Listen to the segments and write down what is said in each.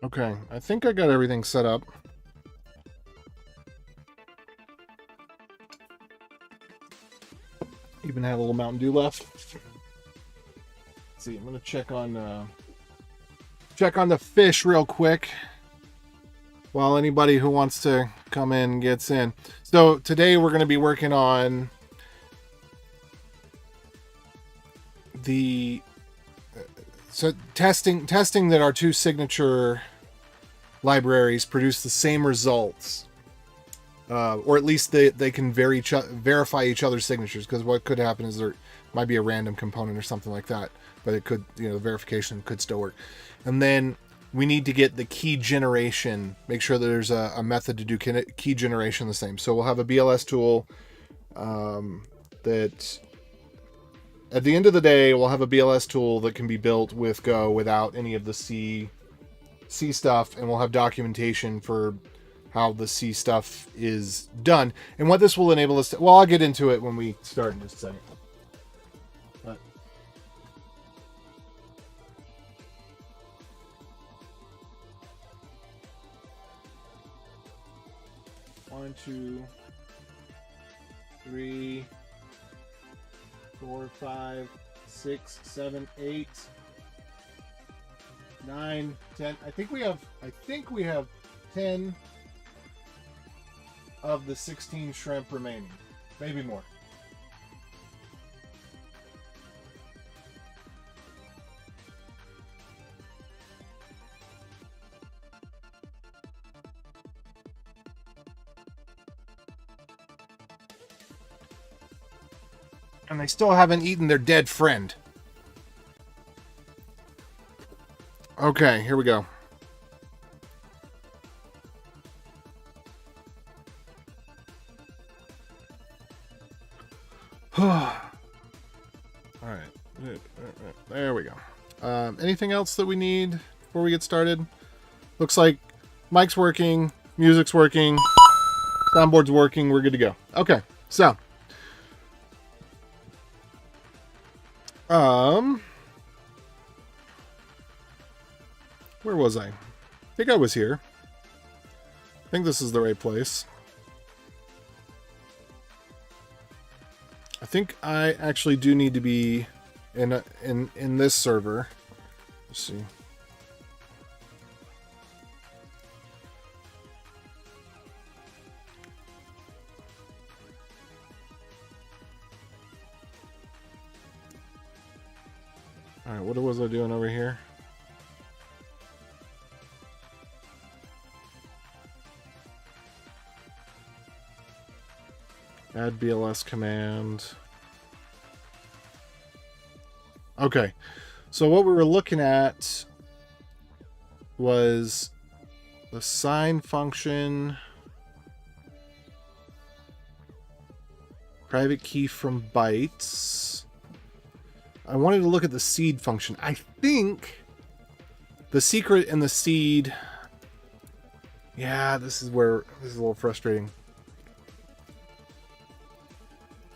Okay, I think I got everything set up. Even had a little Mountain Dew left. Let's see, I'm gonna check on the fish real quick while anybody who wants to come in gets in. So today we're gonna be working on the testing that our two signature libraries produce the same results, or at least they can verify each other's signatures. Because what could happen is there might be a random component or something like that, but it could, the verification could still work. And then we need to get the key generation, make sure that there's a method to do key generation the same. So we'll have a BLS tool that at the end of the day, we'll have a BLS tool that can be built with Go without any of the C stuff, and we'll have documentation for how the C stuff is done. And what this will enable us to, well, I'll get into it when we start in just a second. But one, two, three, 4, 5, 6, 7, 8, 9, 10. I think we have 10 of the 16 shrimp remaining. Maybe more. And they still haven't eaten their dead friend. Okay, here we go. All right. There we go. Anything else that we need before we get started? Looks like mic's working, music's working, soundboard's working. We're good to go. Okay, so where was I? I think I was here. I think this is the right place. I think I actually do need to be in this server. Let's see. All right, what was I doing over here? Add BLS command. Okay, so what we were looking at was the sign function, private key from bytes. I wanted to look at the seed function. I think the secret in the seed. Yeah, this is a little frustrating.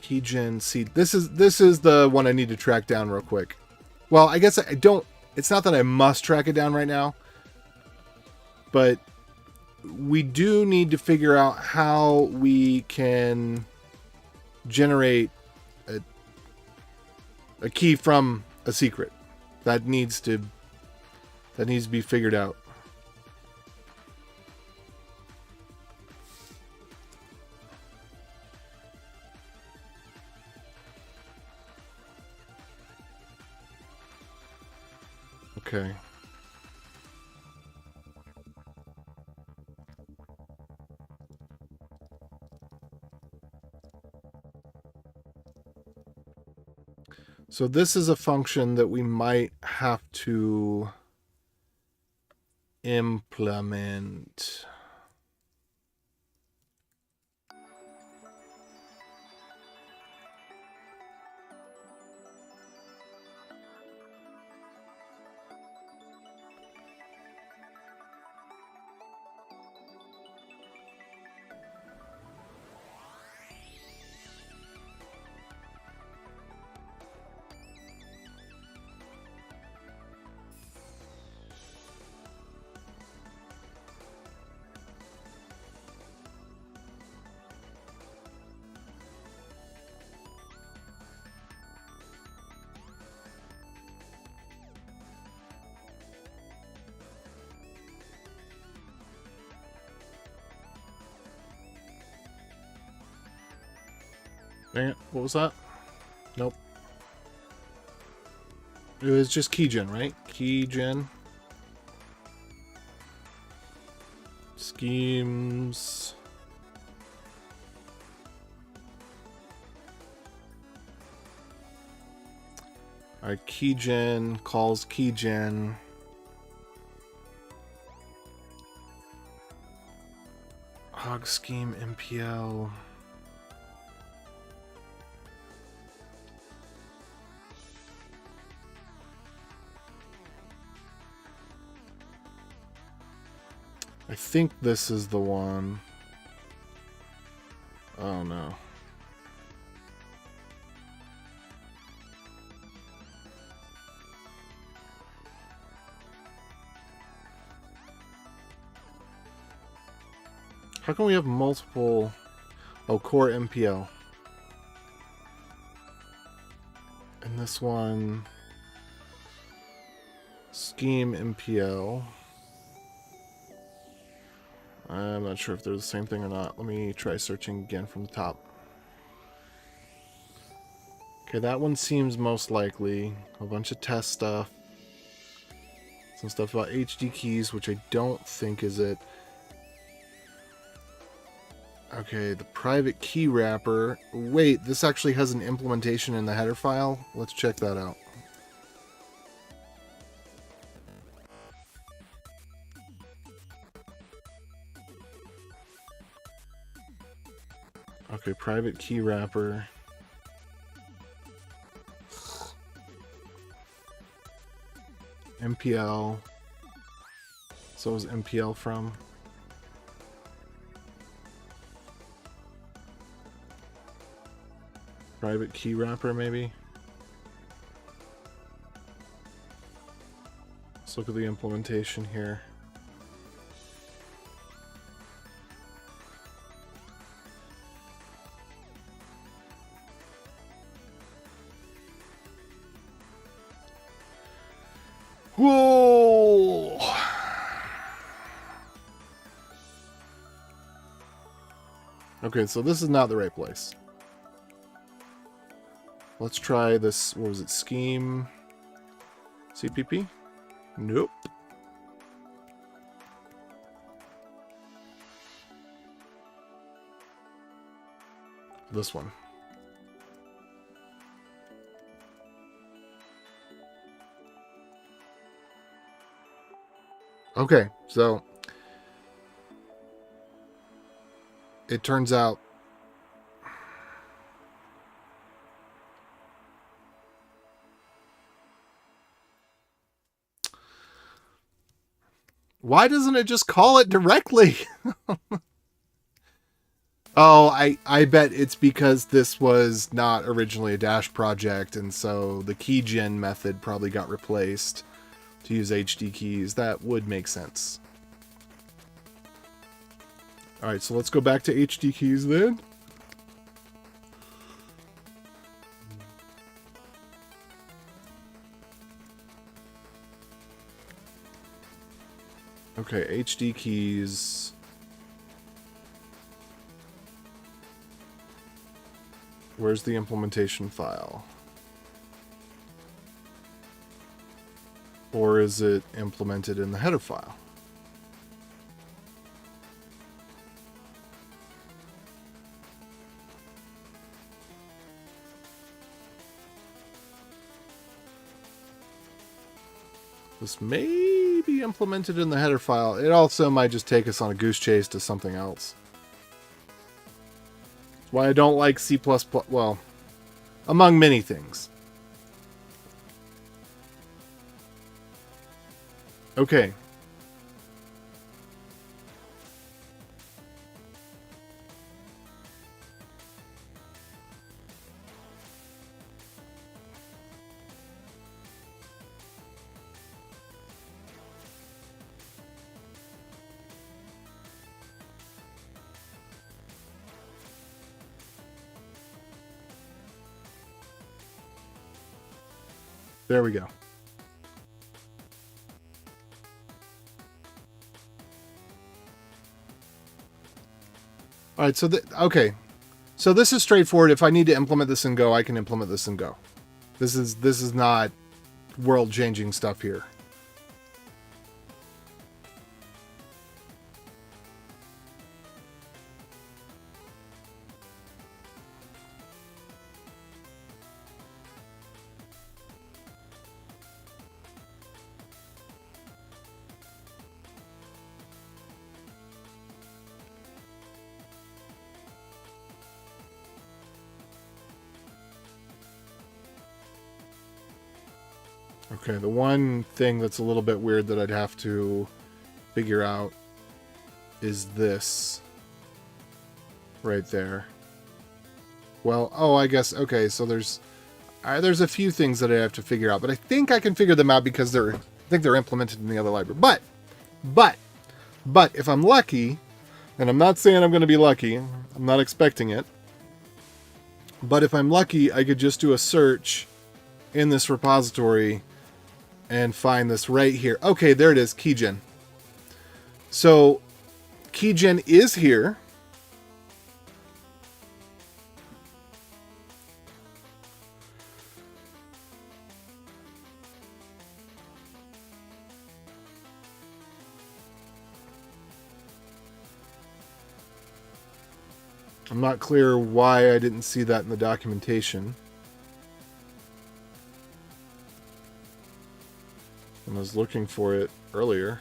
Keygen seed. This is the one I need to track down real quick. Well, I guess I don't. It's not that I must track it down right now, but we do need to figure out how we can generate a key from a secret. That needs to be figured out. Okay. So this is a function that we might have to implement. Dang it. What was that? Nope. It was just keygen, right? Keygen. Schemes. Alright, keygen calls keygen. Hog scheme MPL. I think this is the one. Oh no. How come we have multiple... Oh, core MPL. And this one... Scheme MPL. I'm not sure if they're the same thing or not. Let me try searching again from the top. Okay, that one seems most likely. A bunch of test stuff. Some stuff about HD keys, which I don't think is it. Okay, the private key wrapper. Wait, this actually has an implementation in the header file? Let's check that out. Okay, private key wrapper. MPL. So is MPL from? Private key wrapper, maybe? Let's look at the implementation here. Whoa! Okay, so this is not the right place. Let's try this, what was it, scheme CPP? Nope. This one. Okay, so it turns out why doesn't it just call it directly? Oh, I bet it's because this was not originally a Dash project, and so the keygen method probably got replaced to use HD keys. That would make sense. Alright, so let's go back to HD keys then. Okay, HD keys. Where's the implementation file? Or is it implemented in the header file? This may be implemented in the header file. It also might just take us on a goose chase to something else. That's why I don't like C++, well, among many things. Okay. There we go. All right, so okay. So this is straightforward. If I need to implement this in Go, I can implement this in Go. This is not world-changing stuff here. Okay, the one thing that's a little bit weird that I'd have to figure out is this right there. Well, oh, I guess, okay, so there's a few things that I have to figure out, but I think I can figure them out because I think they're implemented in the other library. But if I'm lucky, and I'm not saying I'm going to be lucky, I'm not expecting it, but if I'm lucky, I could just do a search in this repository and find this right here. Okay, there it is, keygen. So keygen is here. I'm not clear why I didn't see that in the documentation. I was looking for it earlier.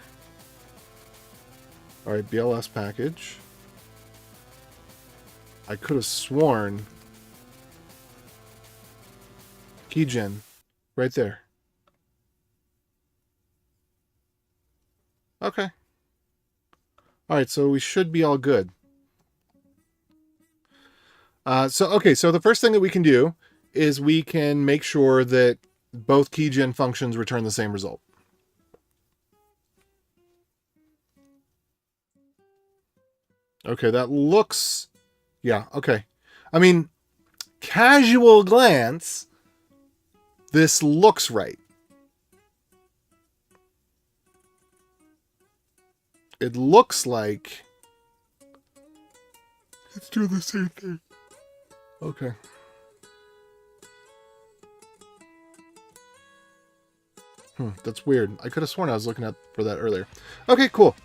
All right, BLS package. I could have sworn keygen right there. Okay. All right, so we should be all good. So the first thing that we can do is we can make sure that both keygen functions return the same result. Okay, that looks... Yeah, okay. I mean, casual glance, this looks right. It looks like it's doing the same thing. Okay. That's weird. I could have sworn I was looking for that earlier. Okay, cool.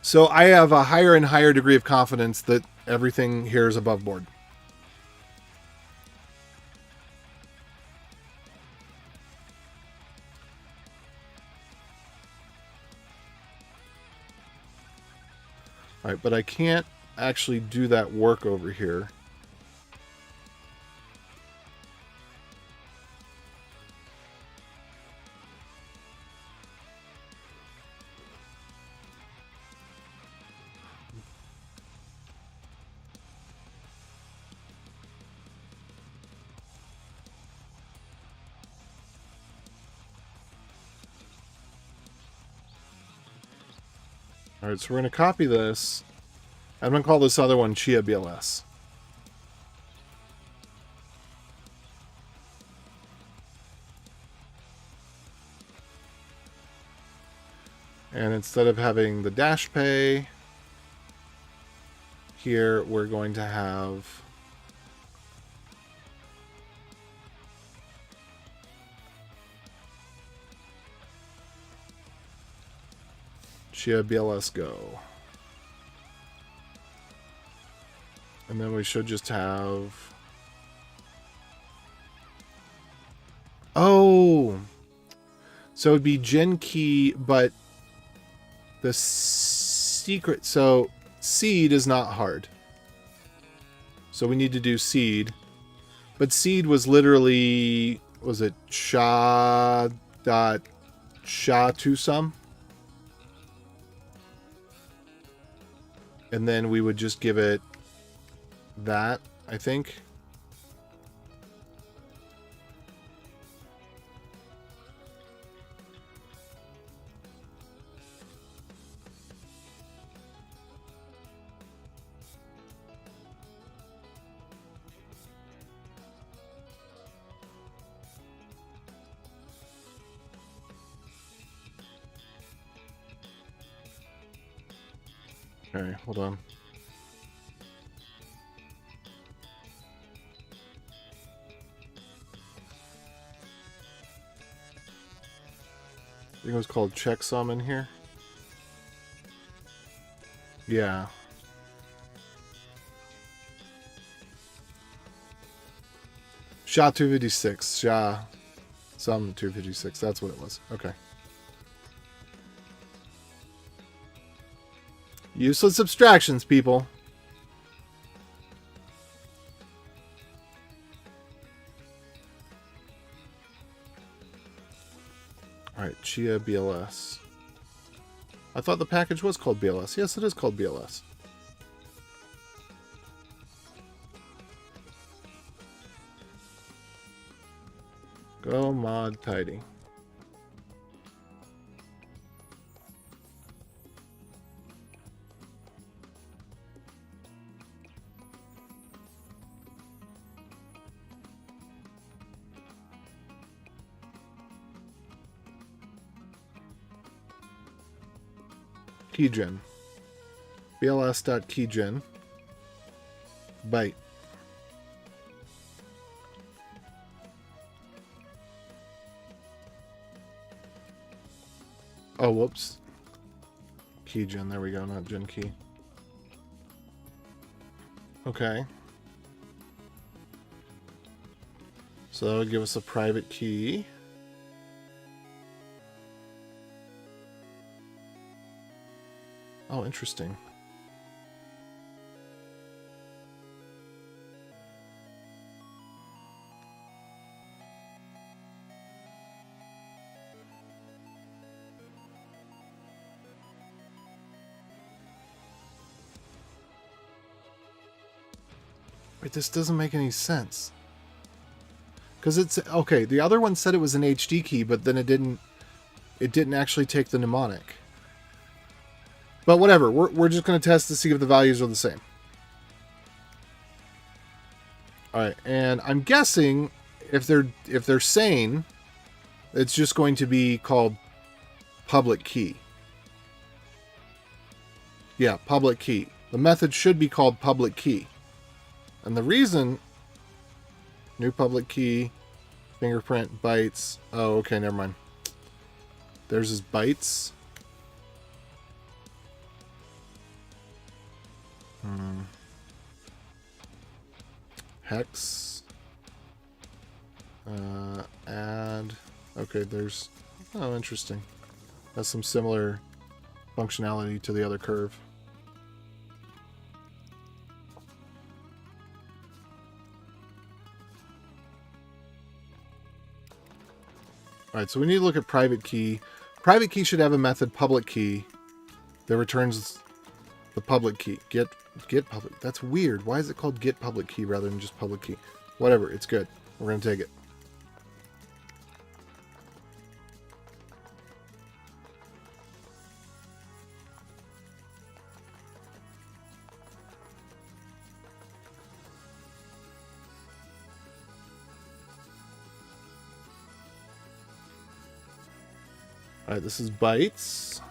So I have a higher and higher degree of confidence that everything here is above board. All right, but I can't actually do that work over here. All right, so we're going to copy this. I'm going to call this other one Chia BLS. And instead of having the dash pay, here we're going to have Chia BLS Go. And then we should just have... Oh! So it'd be Gen Key, but the secret... So seed is not hard. So we need to do seed. But seed was literally... Was it SHA.SHA2sum? And then we would just give it that, I think. Okay, hold on. think it was called checksum in here. Yeah. SHA 256. SHA some 256. That's what it was. Okay. Useless abstractions, people. Alright, Chia BLS. I thought the package was called BLS. Yes, it is called BLS. Go mod tidy. Keygen. BLS.keygen. Byte. Oh, whoops. Keygen, there we go, not gen key. Okay. So that would give us a private key. Oh, interesting. Wait, this doesn't make any sense. Because it's okay, the other one said it was an HD key, but then it didn't actually take the mnemonic. But whatever, we're just going to test to see if the values are the same. Alright, and I'm guessing if they're sane, it's just going to be called public key. Yeah, public key. The method should be called public key. And the reason, new public key, fingerprint, bytes. Oh, okay, never mind. There's his bytes. Hex. Add. Okay, there's... Oh, interesting. Has some similar functionality to the other curve. Alright, so we need to look at private key. Private key should have a method public key that returns the public key. Get public. That's weird. Why is it called get public key rather than just public key? Whatever, it's good. We're going to take it. Alright, this is bytes.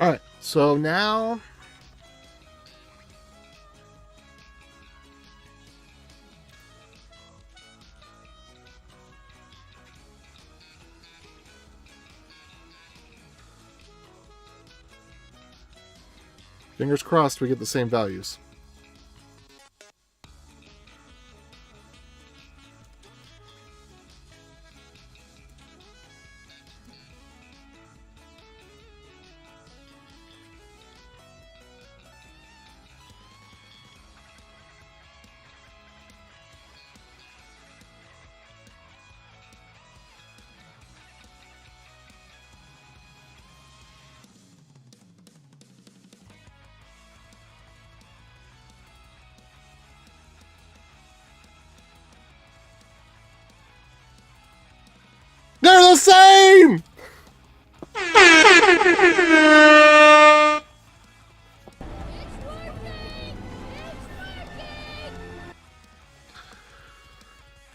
Alright, so now... Fingers crossed we get the same values. same!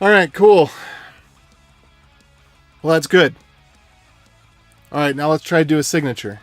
Alright, cool. Well, that's good. Alright, now let's try to do a signature.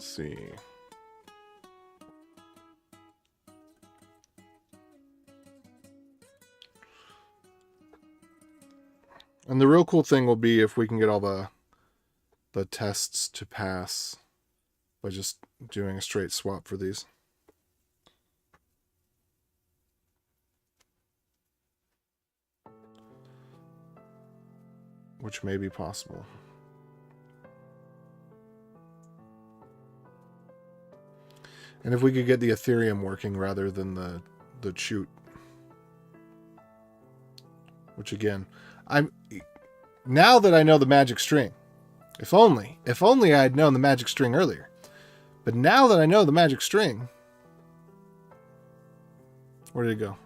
Let's see. And the real cool thing will be if we can get all the tests to pass by just doing a straight swap for these. Which may be possible. And if we could get the Ethereum working rather than the shoot. Which again, now that I know the magic string, if only I had known the magic string earlier. But now that I know the magic string, where did it go?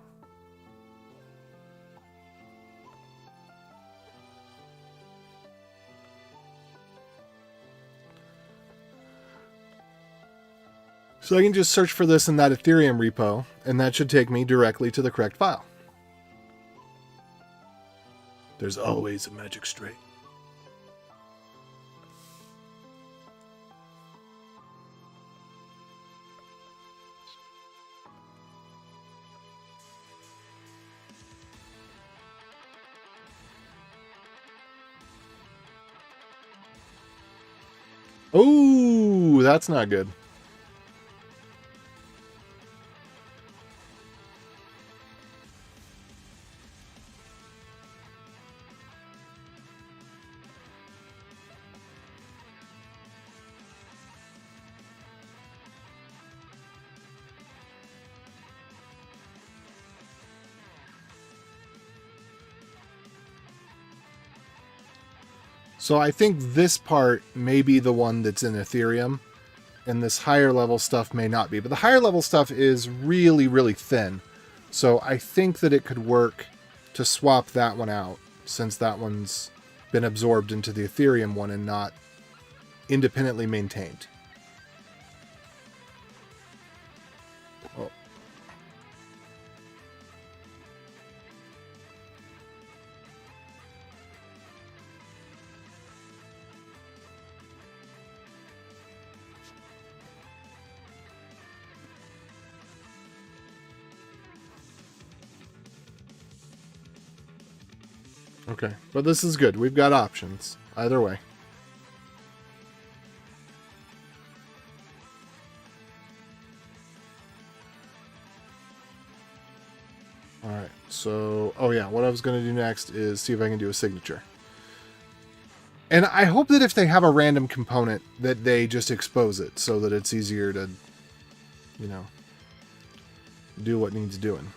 So I can just search for this in that Ethereum repo, and that should take me directly to the correct file. There's always a magic string. Ooh, that's not good. So I think this part may be the one that's in Ethereum, and this higher level stuff may not be. But the higher level stuff is really, really thin. So I think that it could work to swap that one out, since that one's been absorbed into the Ethereum one and not independently maintained. Oh. Okay, but this is good. We've got options either way. Alright, so, oh yeah, what I was going to do next is see if I can do a signature. And I hope that if they have a random component, that they just expose it so that it's easier to, you know, do what needs doing.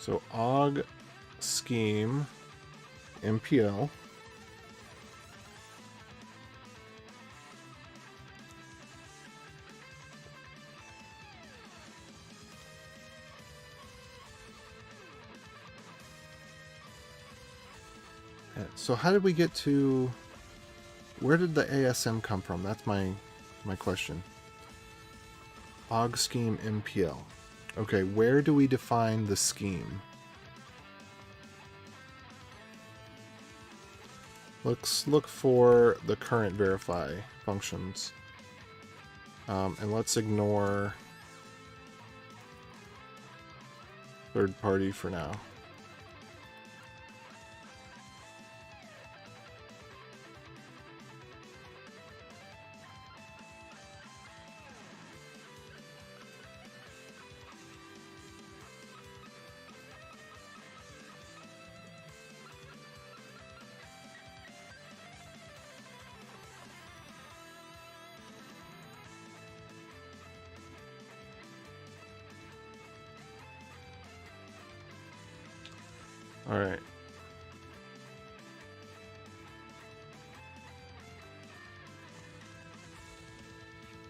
So aug scheme MPL. So how did we get to... Where did the ASM come from? That's my question. Aug scheme MPL. Okay, where do we define the scheme? Let's look for the current verify functions. And let's ignore third party for now. All right.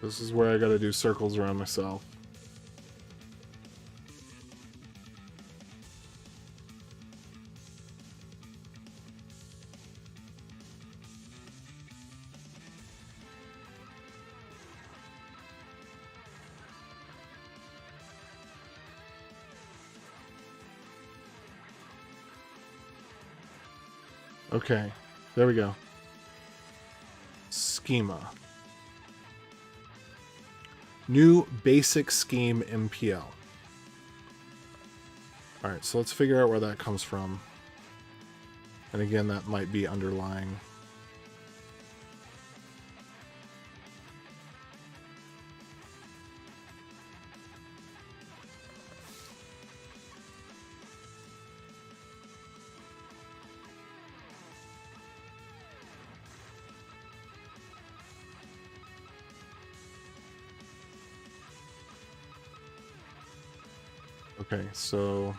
This is where I gotta do circles around myself. Okay, there we go. Schema. New basic scheme MPL. Alright, so let's figure out where that comes from. And again, that might be underlying. Okay, so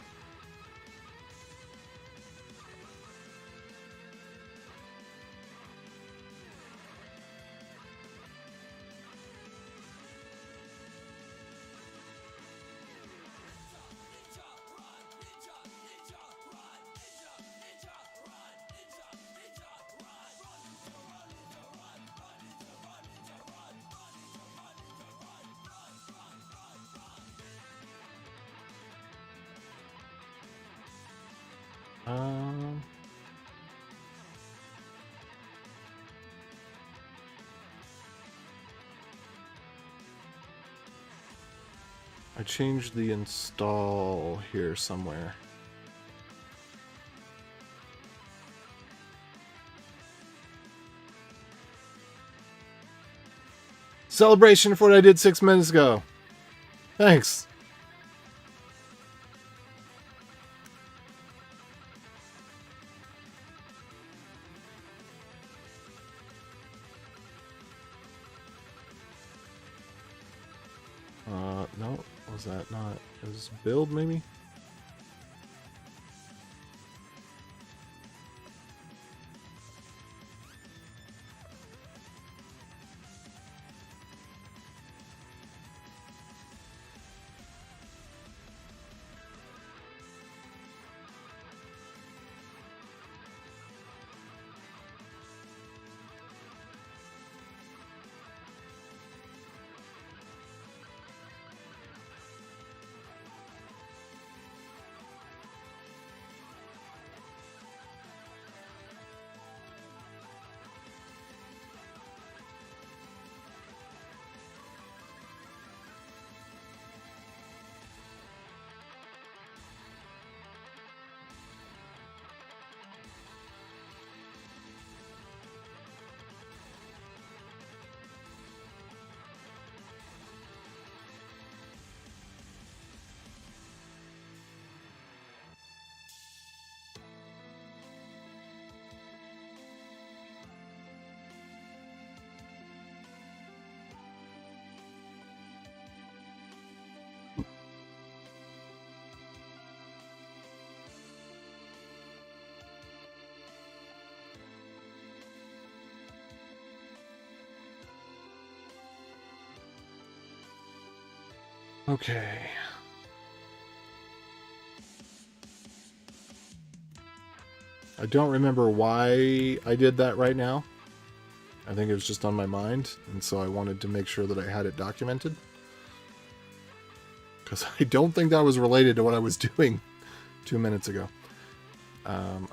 I changed the install here somewhere. Celebration for what I did 6 minutes ago. Thanks. No, was that not? Is build maybe? Okay. I don't remember why I did that right now. I think it was just on my mind, and so I wanted to make sure that I had it documented. Because I don't think that was related to what I was doing 2 minutes ago.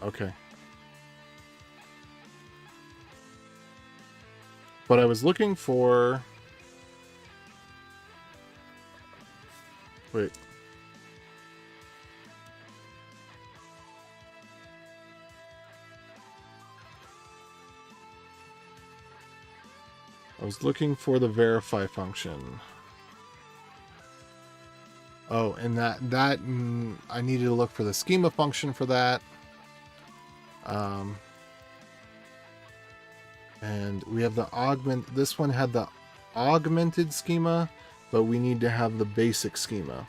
Okay. But I was looking for... Wait. I was looking for the verify function. Oh, and I needed to look for the schema function for that. And we have the augment. This one had the augmented schema, but we need to have the basic schema.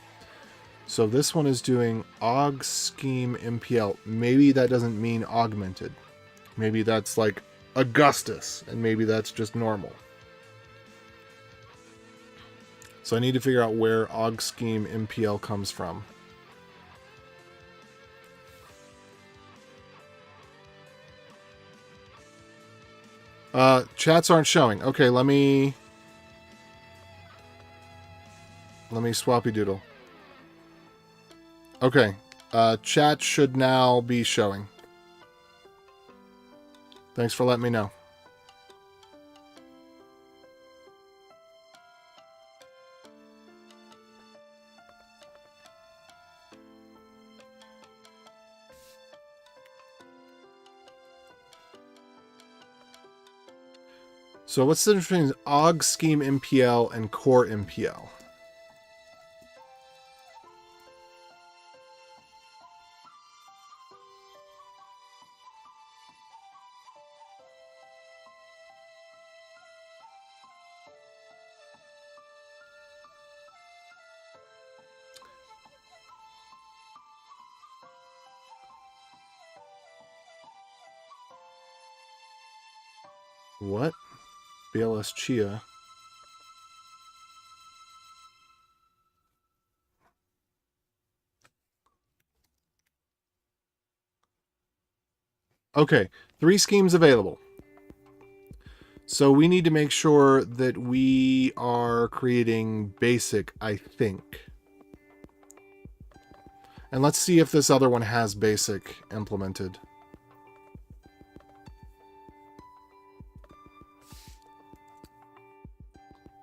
So this one is doing aug scheme MPL. Maybe that doesn't mean augmented. Maybe that's like Augustus, and maybe that's just normal. So I need to figure out where aug scheme MPL comes from. Chats aren't showing. Okay, let me swappy doodle. Okay, chat should now be showing. Thanks for letting me know. So what's the difference between aug scheme MPL and core MPL? What? BLS Chia. Okay, 3 schemes available. So we need to make sure that we are creating basic, I think. And let's see if this other one has basic implemented.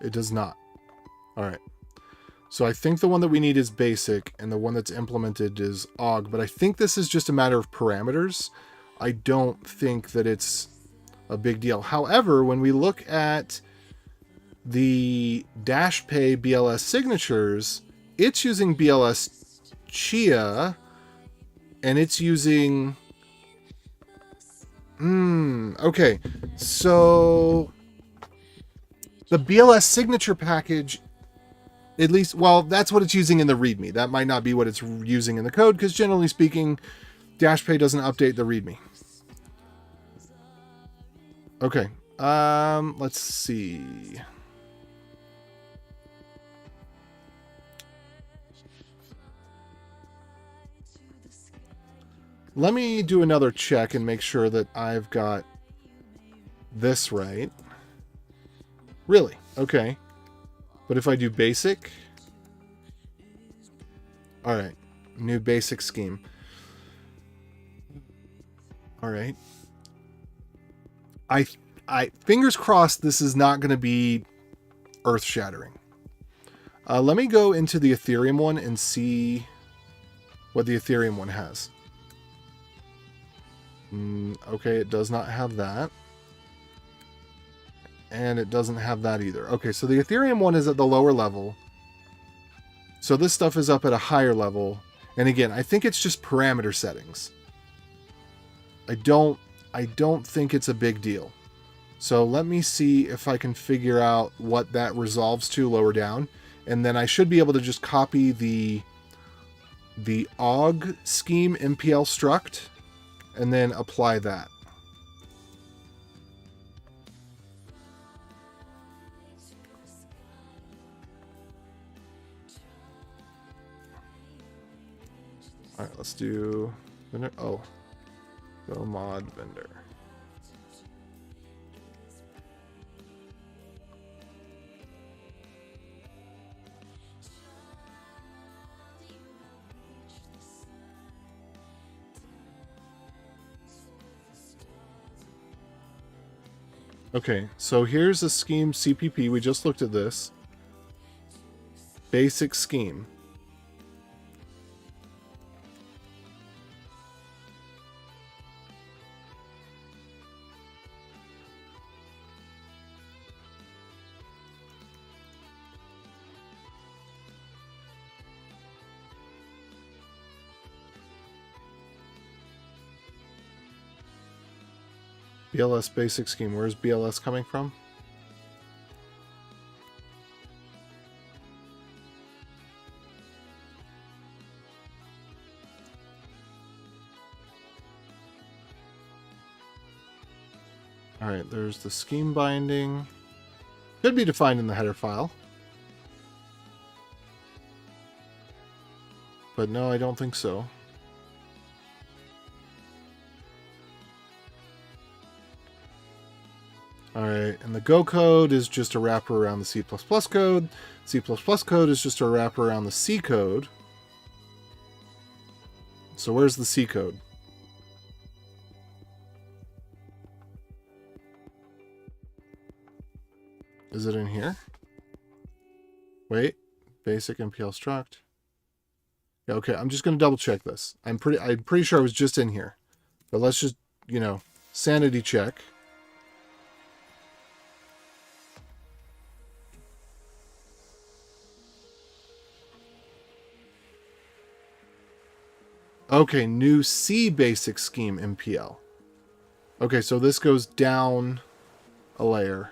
It does not. All right. So I think the one that we need is basic, and the one that's implemented is aug, but I think this is just a matter of parameters. I don't think that it's a big deal. However, when we look at the DashPay BLS signatures, it's using BLS Chia, and it's using... okay. So the BLS signature package, at least, well, that's what it's using in the README. That might not be what it's using in the code, because generally speaking, DashPay doesn't update the README. Okay, let's see. Let me do another check and make sure that I've got this right. Really? Okay. But if I do basic... Alright. New basic scheme. Alright. I fingers crossed this is not going to be earth-shattering. Let me go into the Ethereum one and see what the Ethereum one has. Okay, it does not have that. And it doesn't have that either. Okay, so the Ethereum one is at the lower level. So this stuff is up at a higher level. And again, I think it's just parameter settings. I don't think it's a big deal. So let me see if I can figure out what that resolves to lower down. And then I should be able to just copy the aug scheme MPL struct and then apply that. All right, let's do vendor. Oh, go mod vendor. Okay, so here's a scheme CPP. We just looked at this. Basic scheme. BLS basic scheme. Where's BLS coming from? Alright, there's the scheme binding. Could be defined in the header file. But no, I don't think so. Alright, and the Go code is just a wrapper around the C++ code. C++ code is just a wrapper around the C code. So where's the C code? Is it in here? Wait, basic MPL struct. Yeah, okay, I'm just gonna double check this. I'm pretty sure I was just in here. But let's just, you know, sanity check. Okay, new C basic scheme MPL. Okay, so this goes down a layer.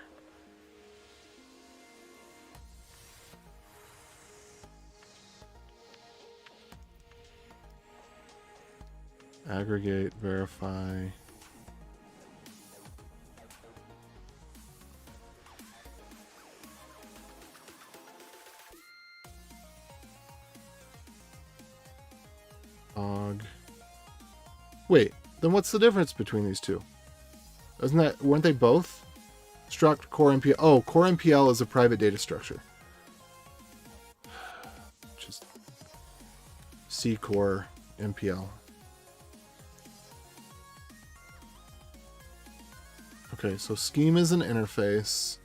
Aggregate, verify. Wait, then what's the difference between these two? Weren't they both? Struct core MPL. Oh, core MPL is a private data structure. Just C core MPL. Okay, so scheme is an interface.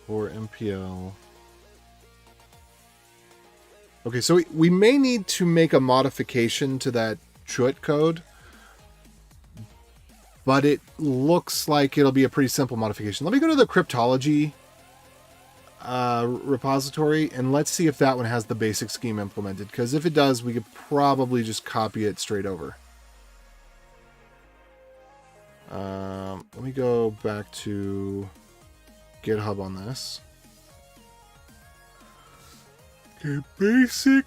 Core MPL. Okay, so we may need to make a modification to that chut code, but it looks like it'll be a pretty simple modification. Let me go to the cryptology repository, and let's see if that one has the basic scheme implemented, because if it does, we could probably just copy it straight over. Let me go back to GitHub on this. Okay, basic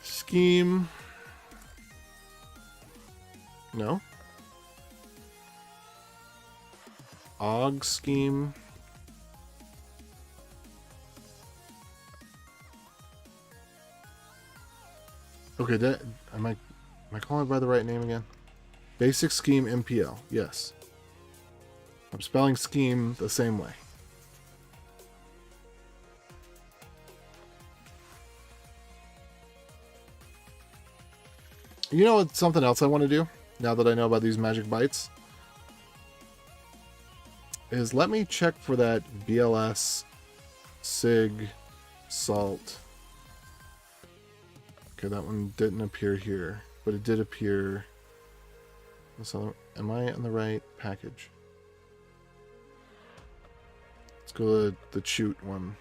scheme. No. Og scheme. Okay, that am I calling it by the right name again? Basic scheme MPL. Yes. I'm spelling scheme the same way. You know what? Something else I want to do now that I know about these magic bytes is let me check for that BLS sig salt. Okay, that one didn't appear here, but it did appear. So, am I on the right package? Let's go to the chute one.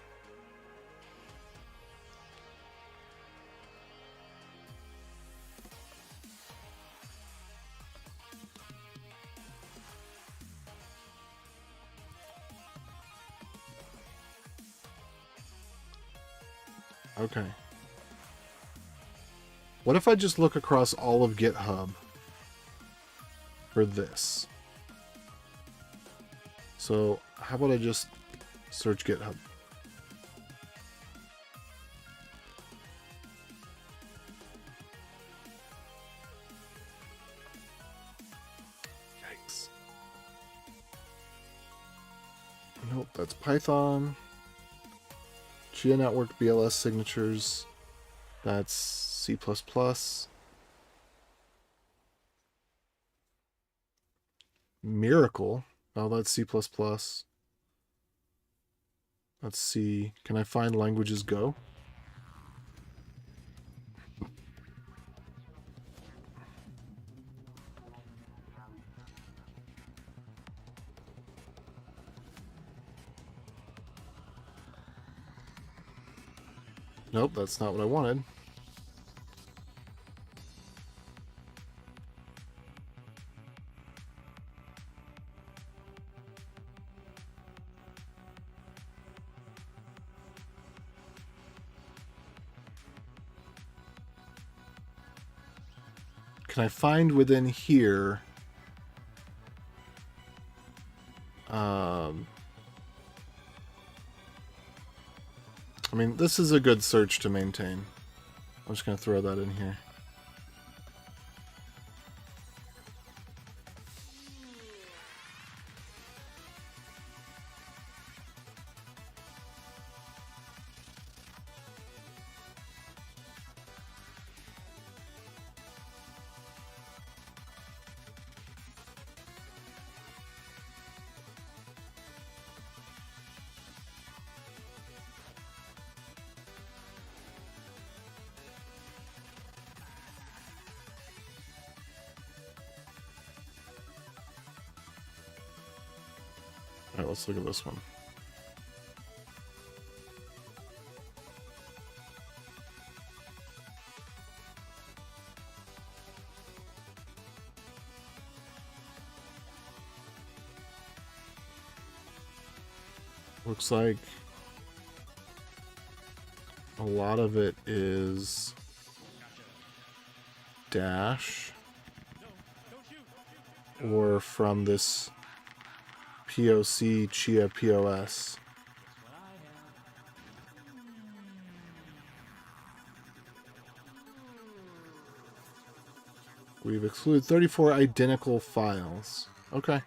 Okay. What if I just look across all of GitHub for this? So, how about I just search GitHub? Yikes. Nope, that's Python. Chia network BLS signatures. That's C++. Miracle. Oh, that's C++. Let's see. Can I find languages Go? Nope, that's not what I wanted. Can I find within here I mean, this is a good search to maintain. I'm just going to throw that in here. Alright, let's look at this one. Looks like a lot of it is dash or from this POC Chia POS. We've excluded 34 identical files. Okay.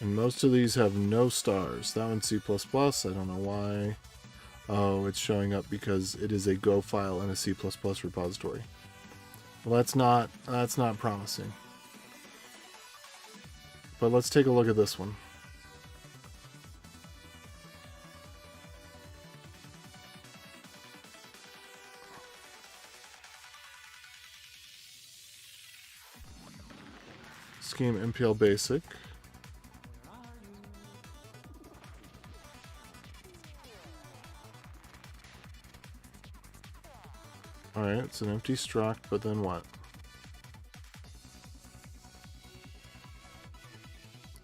And most of these have no stars. That one's C++. I don't know why. Oh, it's showing up because it is a Go file in a C++ repository. Well, that's not promising. But let's take a look at this one. Scheme MPL Basic. Alright, it's an empty struct, but then what?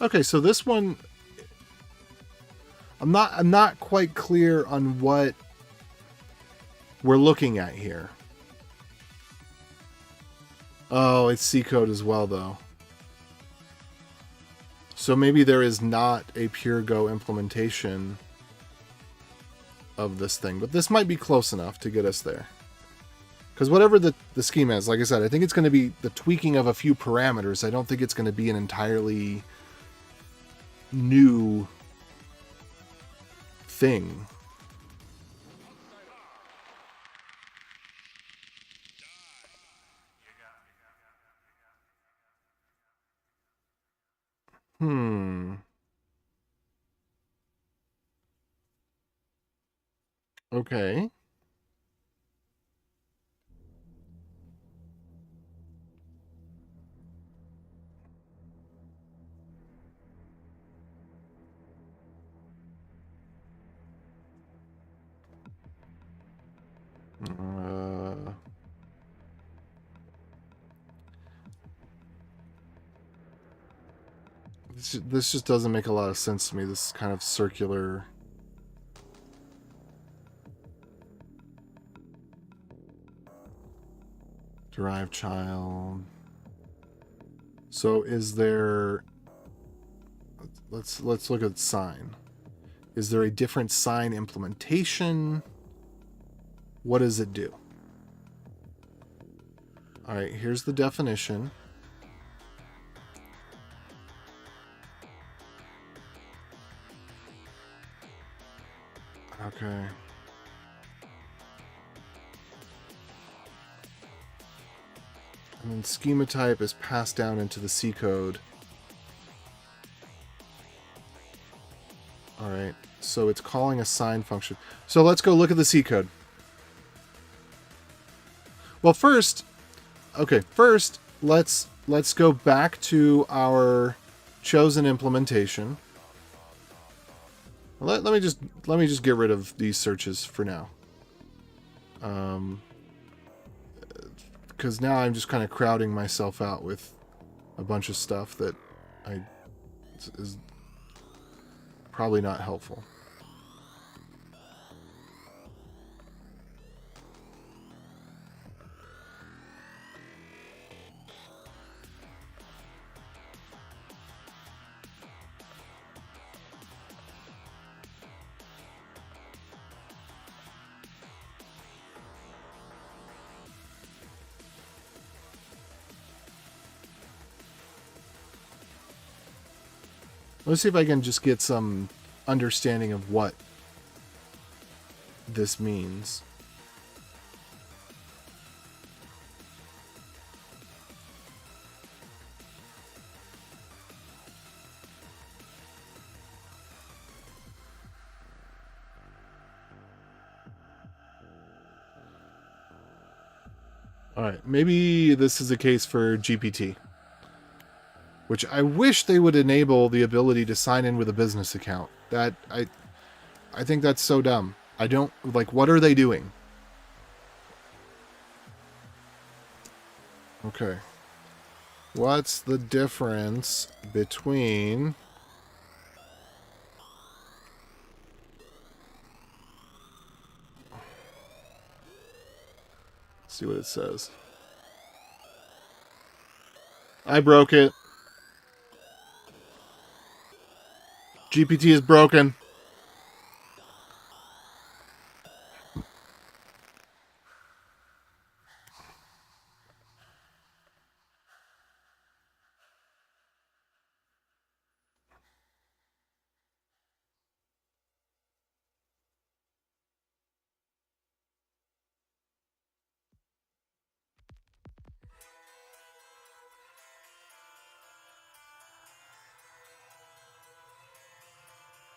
Okay, so this one I'm not quite clear on what we're looking at here. Oh, it's C code as well though. So maybe there is not a pure Go implementation of this thing, but this might be close enough to get us there. Because whatever the scheme is, like I said, I think it's going to be the tweaking of a few parameters. I don't think it's going to be an entirely new thing. Okay. This just doesn't make a lot of sense to me, this kind of circular... derived child. So is there... Let's look at sign. Is there a different sign implementation? What does it do? Alright, here's the definition. Okay. And then schema type is passed down into the C code. Alright, so it's calling a sign function. So let's go look at the C code. Well, first, okay, first let's go back to our chosen implementation. Let me just get rid of these searches for now. Because now I'm just kind of crowding myself out with a bunch of stuff that is probably not helpful. Let's see if I can just get some understanding of what this means. Alright, maybe this is a case for GPT. Which I wish they would enable the ability to sign in with a business account. That I think that's so dumb. I don't like, what are they doing? Okay. What's the difference between let's see what it says. I broke it. GPT is broken.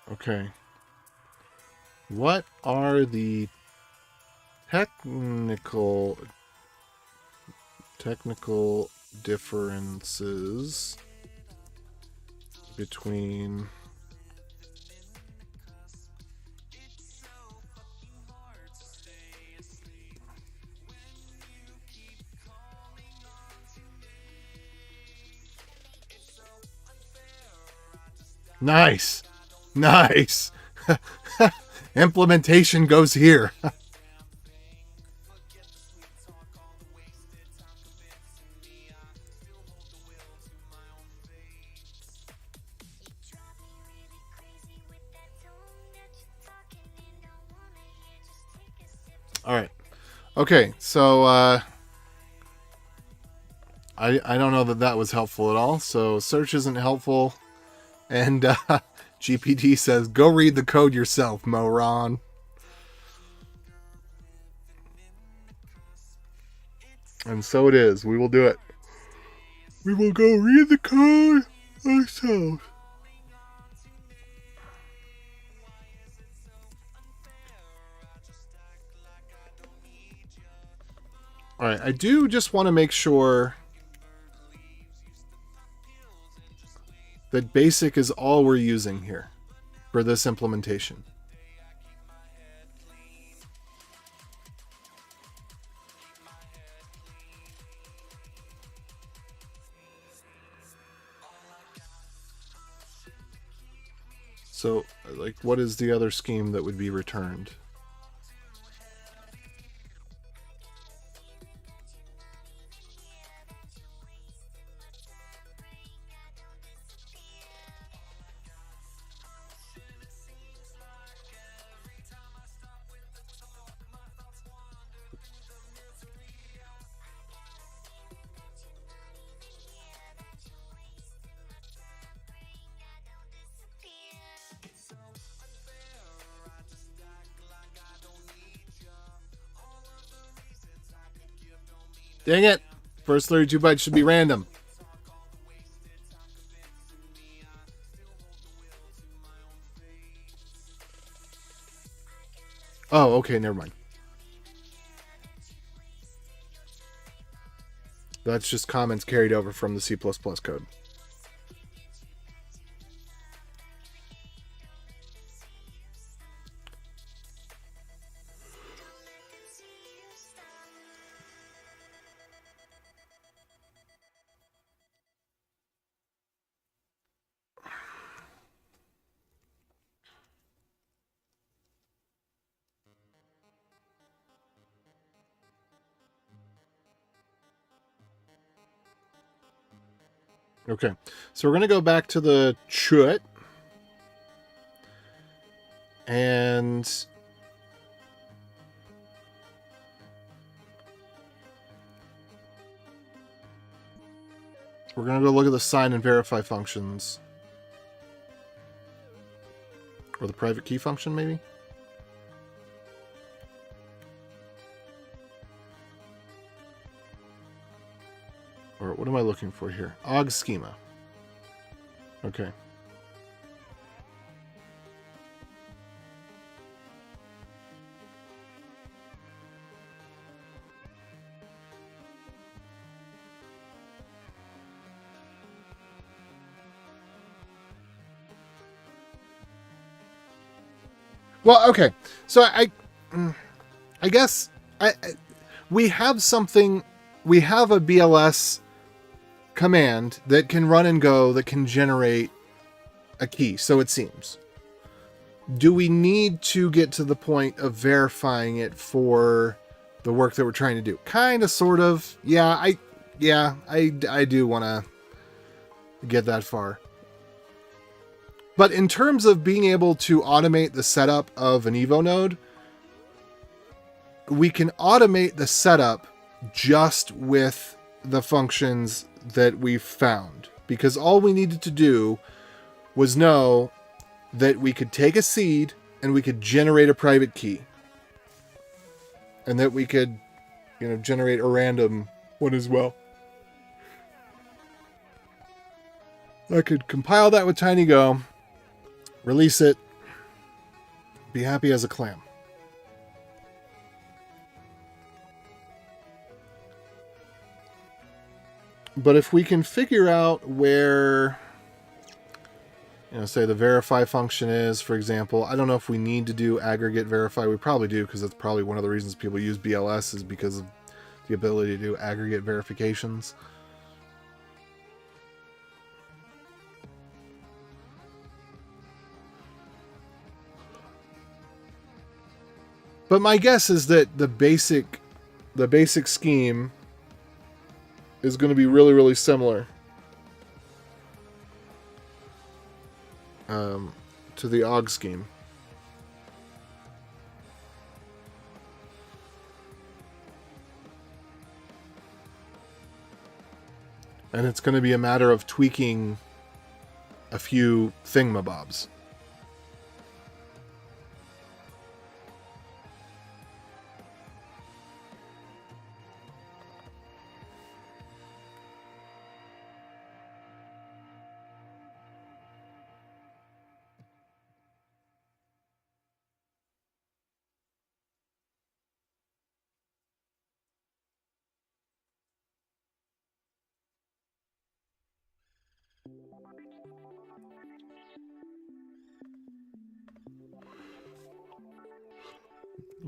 Okay. What are the technical differences between Nice. Nice. Implementation goes here. All right. Okay, so I don't know that was helpful at all. So search isn't helpful, and GPT says, "Go read the code yourself, moron." And so it is. We will do it. We will go read the code ourselves. All right, I do just want to make sure that basic is all we're using here for this implementation. So, like, what is the other scheme that would be returned? Dang it! First 32 bytes should be random. Oh, okay, never mind. That's just comments carried over from the C++ code. Okay, so we're going to go back to the chut. And we're going to go look at the sign and verify functions. Or the private key function, maybe? Or what am I looking for here? Ogg schema. Okay. Well, okay. So I guess we have something. We have a BLS command that can run and go that can generate a key, so it seems. Do we need to get to the point of verifying it for the work that we're trying to do? Kind of, sort of. Yeah, I do want to get that far. But in terms of being able to automate the setup of an Evo node, we can automate the setup just with the functions that we've found, because all we needed to do was know that we could take a seed and we could generate a private key, and that we could, generate a random one as well. I could compile that with TinyGo, release it, be happy as a clam. But if we can figure out where, say the verify function is, for example, I don't know if we need to do aggregate verify. We probably do, because that's probably one of the reasons people use BLS, is because of the ability to do aggregate verifications. But my guess is that the basic scheme is going to be really, really similar to the Ogg scheme. And it's going to be a matter of tweaking a few thingamabobs.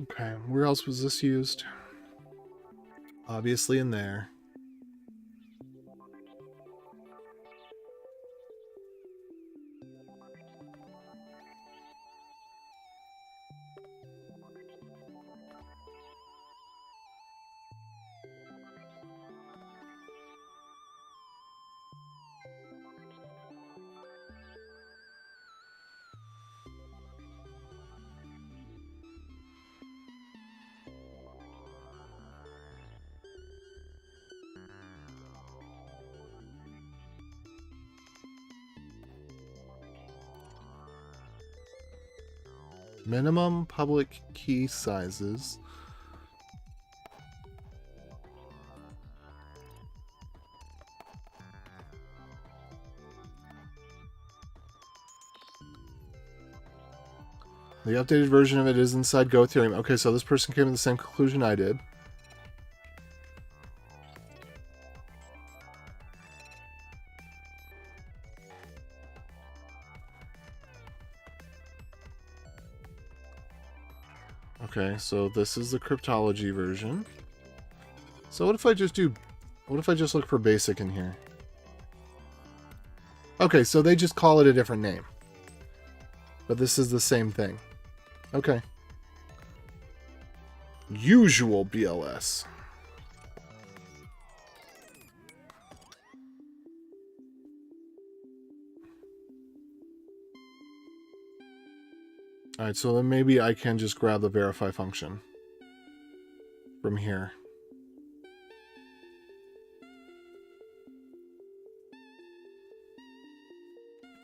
Okay, where else was this used? Obviously in there. Minimum public key sizes. The updated version of it is inside Go Ethereum. Okay, so this person came to the same conclusion I did. Okay, so this is the cryptology version. So what if I just look for basic in here? Okay, so they just call it a different name. But this is the same thing. Okay. Usual BLS. Alright, so then maybe I can just grab the verify function from here.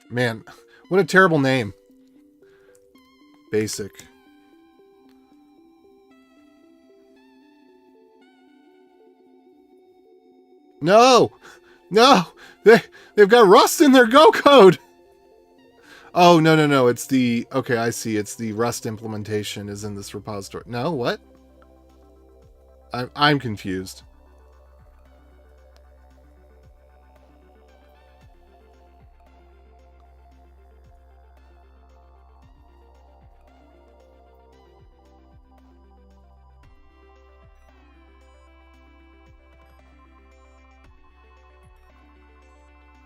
Man, what a terrible name. Basic. No! No! They've got Rust in their Go code! Oh, no. It's the... Okay, I see. It's the Rust implementation is in this repository. No, what? I'm confused.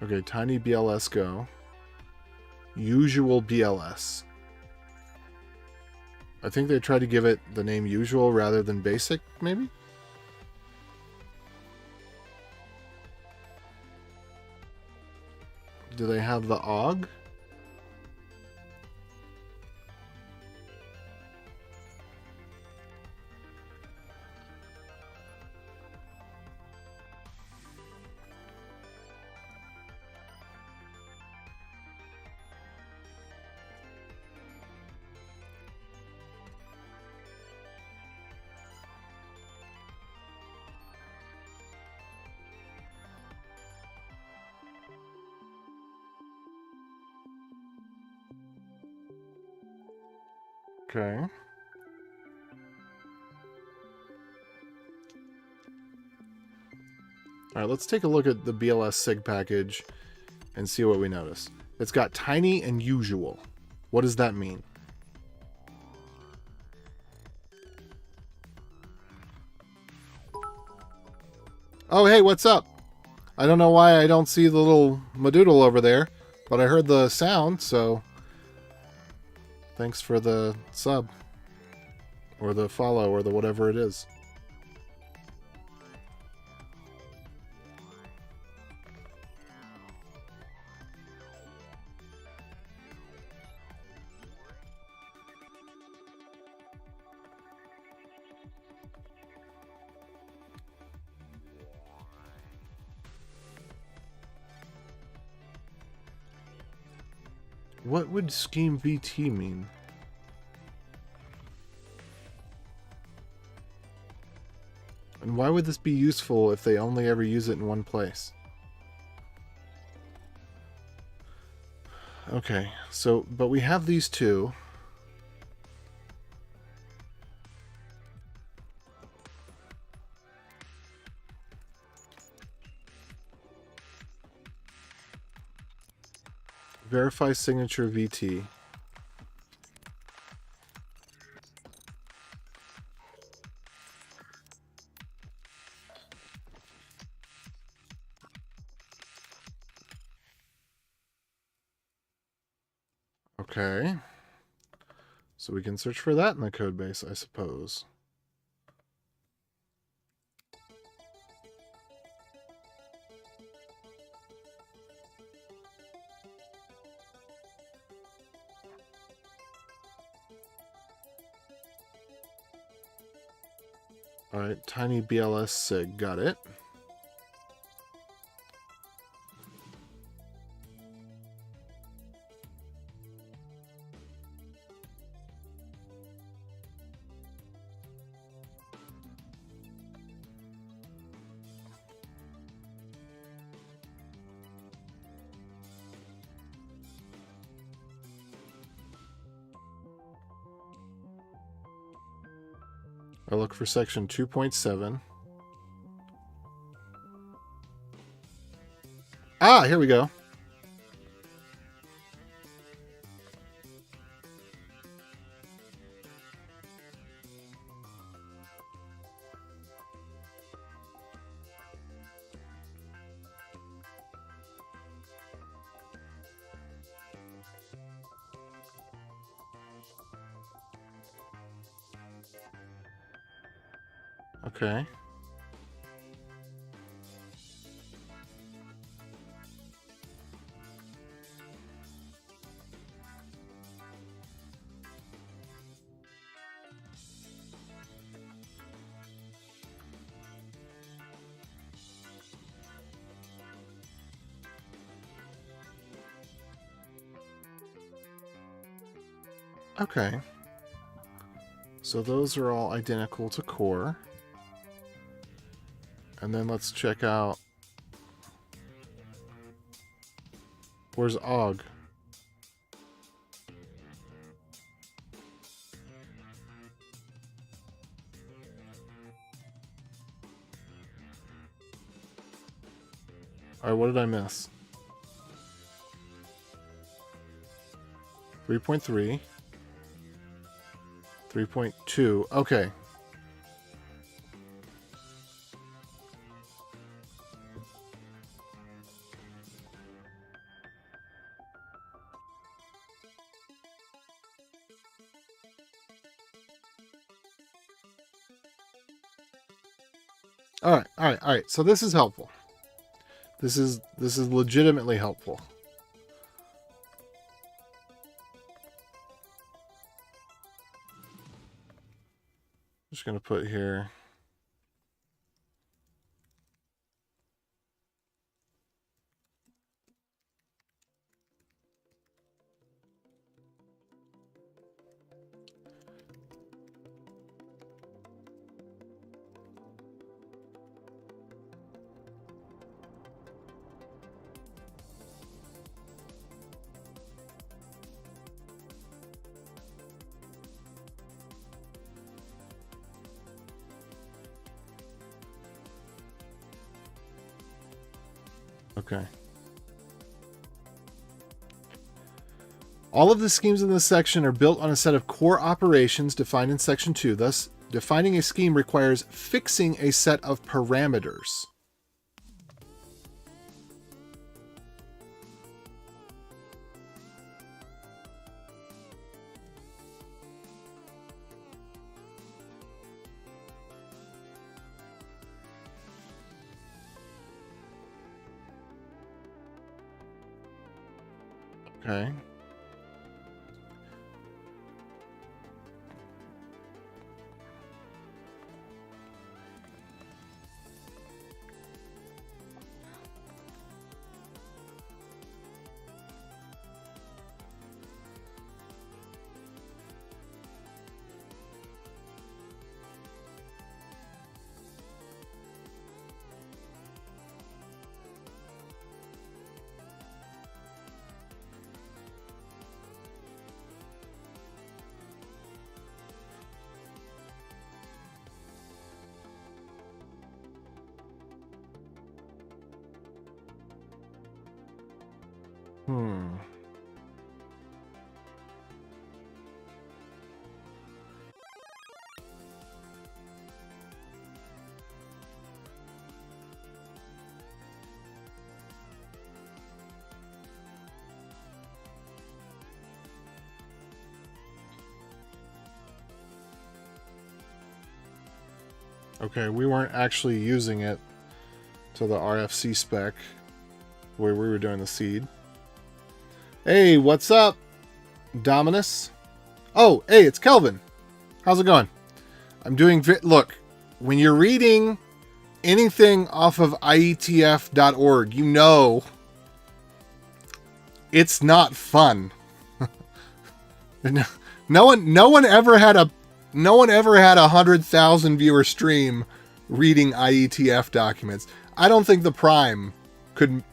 Okay, tiny BLS Go. Usual BLS. I think they tried to give it the name usual rather than basic, maybe? Do they have the AUG? Okay. Alright, let's take a look at the BLS SIG package and see what we notice. It's got tiny and usual. What does that mean? Oh, hey, what's up? I don't know why I don't see the little Madoodle over there, but I heard the sound, so... Thanks for the sub. Or the follow, or the whatever it is. What would Scheme VT mean? And why would this be useful if they only ever use it in one place? Okay, so, but we have these two. Verify signature VT. Okay. So we can search for that in the code base, I suppose. Alright, tiny BLS SIG, got it. I look for section 2.7. Ah, here we go. Okay. Okay. So those are all identical to core. And then let's check out... Where's Og? Alright, what did I miss? 3.3. 3.2. Okay. Alright. So this is helpful. This is legitimately helpful. Just gonna put here. Okay. All of the schemes in this section are built on a set of core operations defined in Section 2. Thus, defining a scheme requires fixing a set of parameters. Okay. Okay, we weren't actually using it to the RFC spec where we were doing the seed. Hey, what's up, Dominus? Oh, hey, it's Kelvin. How's it going? I'm doing... Look, when you're reading anything off of IETF.org, you know it's not fun. No one ever had a 100,000 viewer stream reading IETF documents. I don't think the Prime could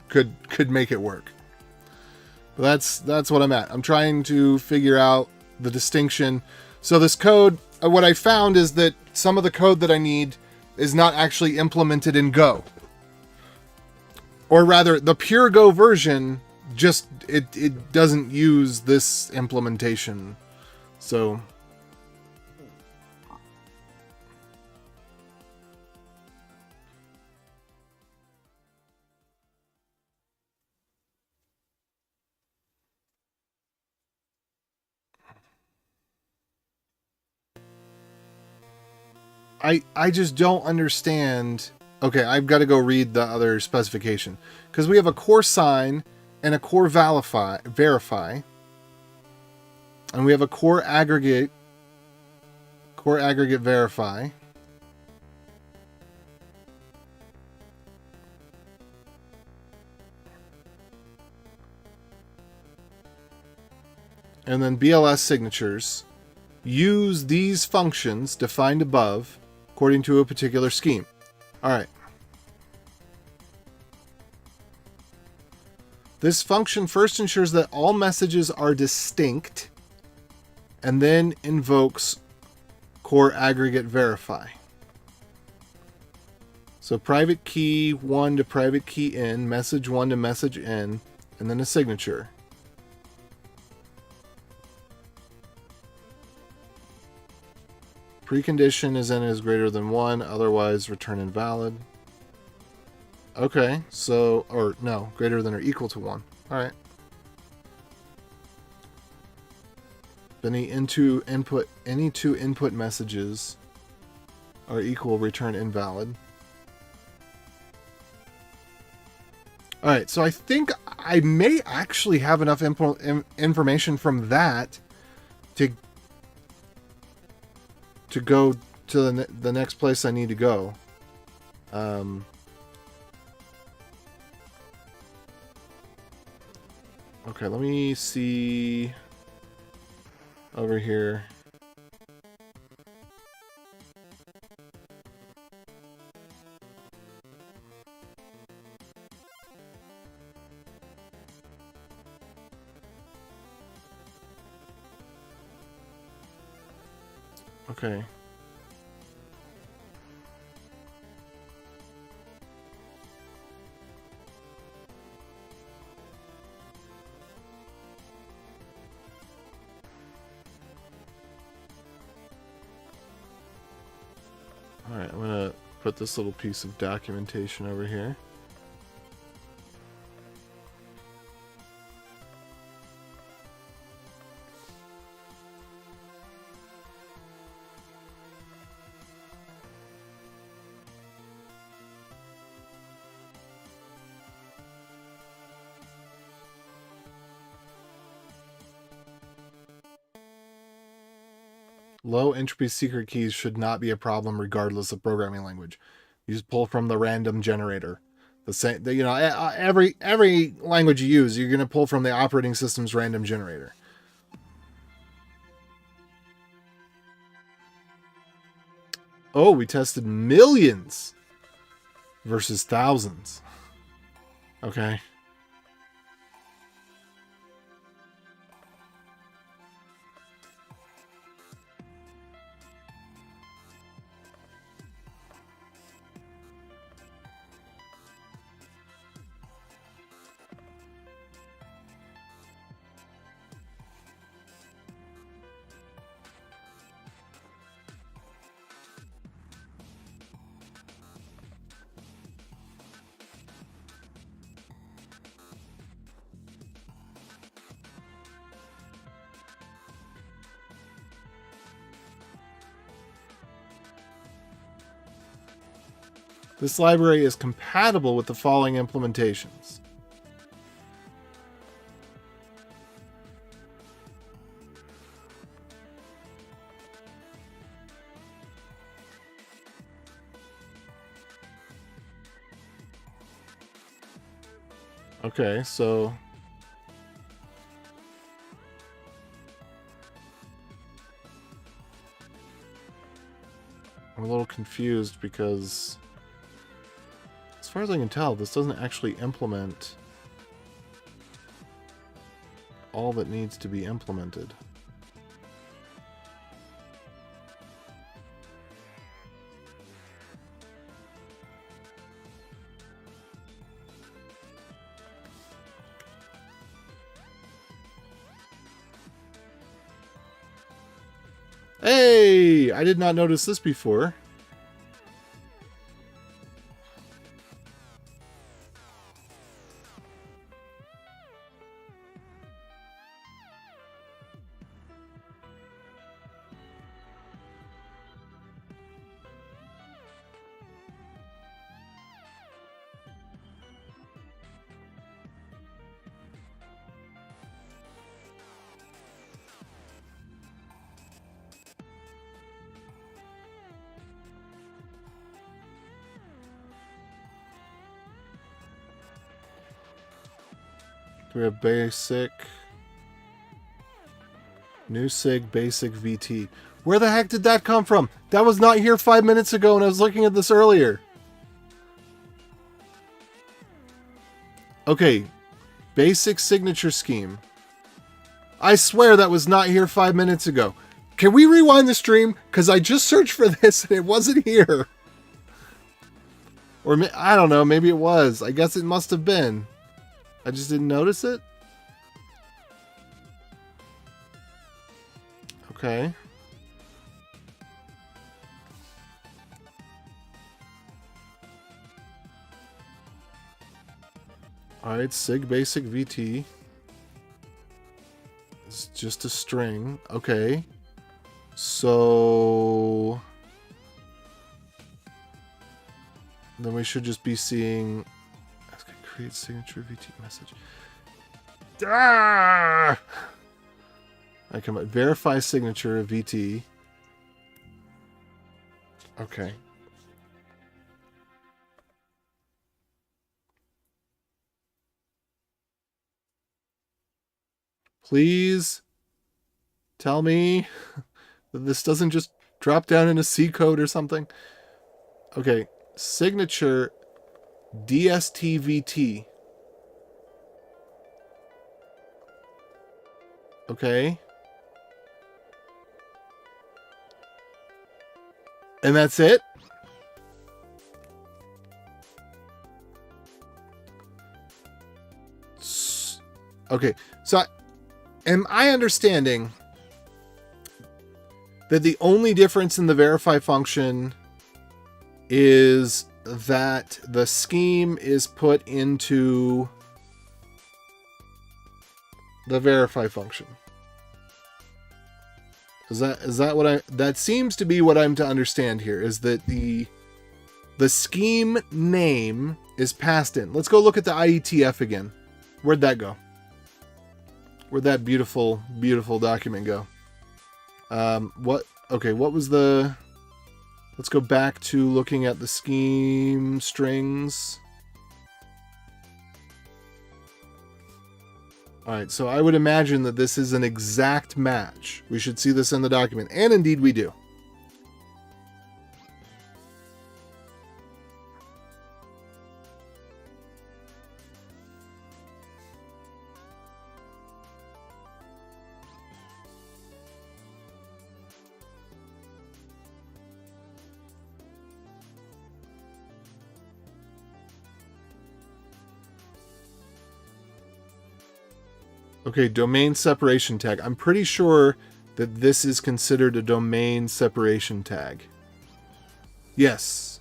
make it work. But that's what I'm at. I'm trying to figure out the distinction. So this code, what I found is that some of the code that I need is not actually implemented in Go. Or rather, the pure Go version just it doesn't use this implementation. So I just don't understand. Okay, I've got to go read the other specification because we have a core sign and a core verify, and we have a core aggregate verify. And then BLS signatures use these functions defined above according to a particular scheme. All right. This function first ensures that all messages are distinct and then invokes core aggregate verify. So private key 1 to private key in, message 1 to message in, and then a signature. Precondition is n is greater than 1, otherwise return invalid. Okay, so, or no, greater than or equal to 1. Alright. Any two input messages are equal, return invalid. Alright, so I think I may actually have enough information from that to go to the next place I need to go. Okay, let me see over here. Okay. Alright, I'm gonna put this little piece of documentation over here. Low entropy secret keys should not be a problem regardless of programming language. You just pull from the random generator. The same, you know, every language you use, you're going to pull from the operating system's random generator. Oh, we tested millions versus thousands. Okay. This library is compatible with the following implementations. Okay, so I'm a little confused because as far as I can tell, this doesn't actually implement all that needs to be implemented. Hey! I did not notice this before. we have basic, new sig, basic VT. Where the heck did that come from? That was not here 5 minutes ago and I was looking at this earlier. Okay, basic signature scheme. I swear that was not here 5 minutes ago. Can we rewind the stream? Because I just searched for this and it wasn't here. Or I don't know, maybe it was. I guess it must have been. I just didn't notice it. Okay. Alright, sig basic VT. It's just a string. Okay. So then we should just be seeing create signature VT message. Ah! I come up, verify signature of VT. Okay. Please tell me that this doesn't just drop down in a C code or something. Okay, signature DSTVT. Okay. And that's it? Okay, so am I understanding that the only difference in the verify function is that the scheme is put into the verify function? Is that what that seems to be what I'm to understand here, is that the scheme name is passed in. Let's go look at the IETF again. Where'd that go? Where'd that beautiful, beautiful document go? What was the... Let's go back to looking at the scheme strings. Alright, so I would imagine that this is an exact match. We should see this in the document, and indeed we do. Okay, domain separation tag. I'm pretty sure that this is considered a domain separation tag. Yes.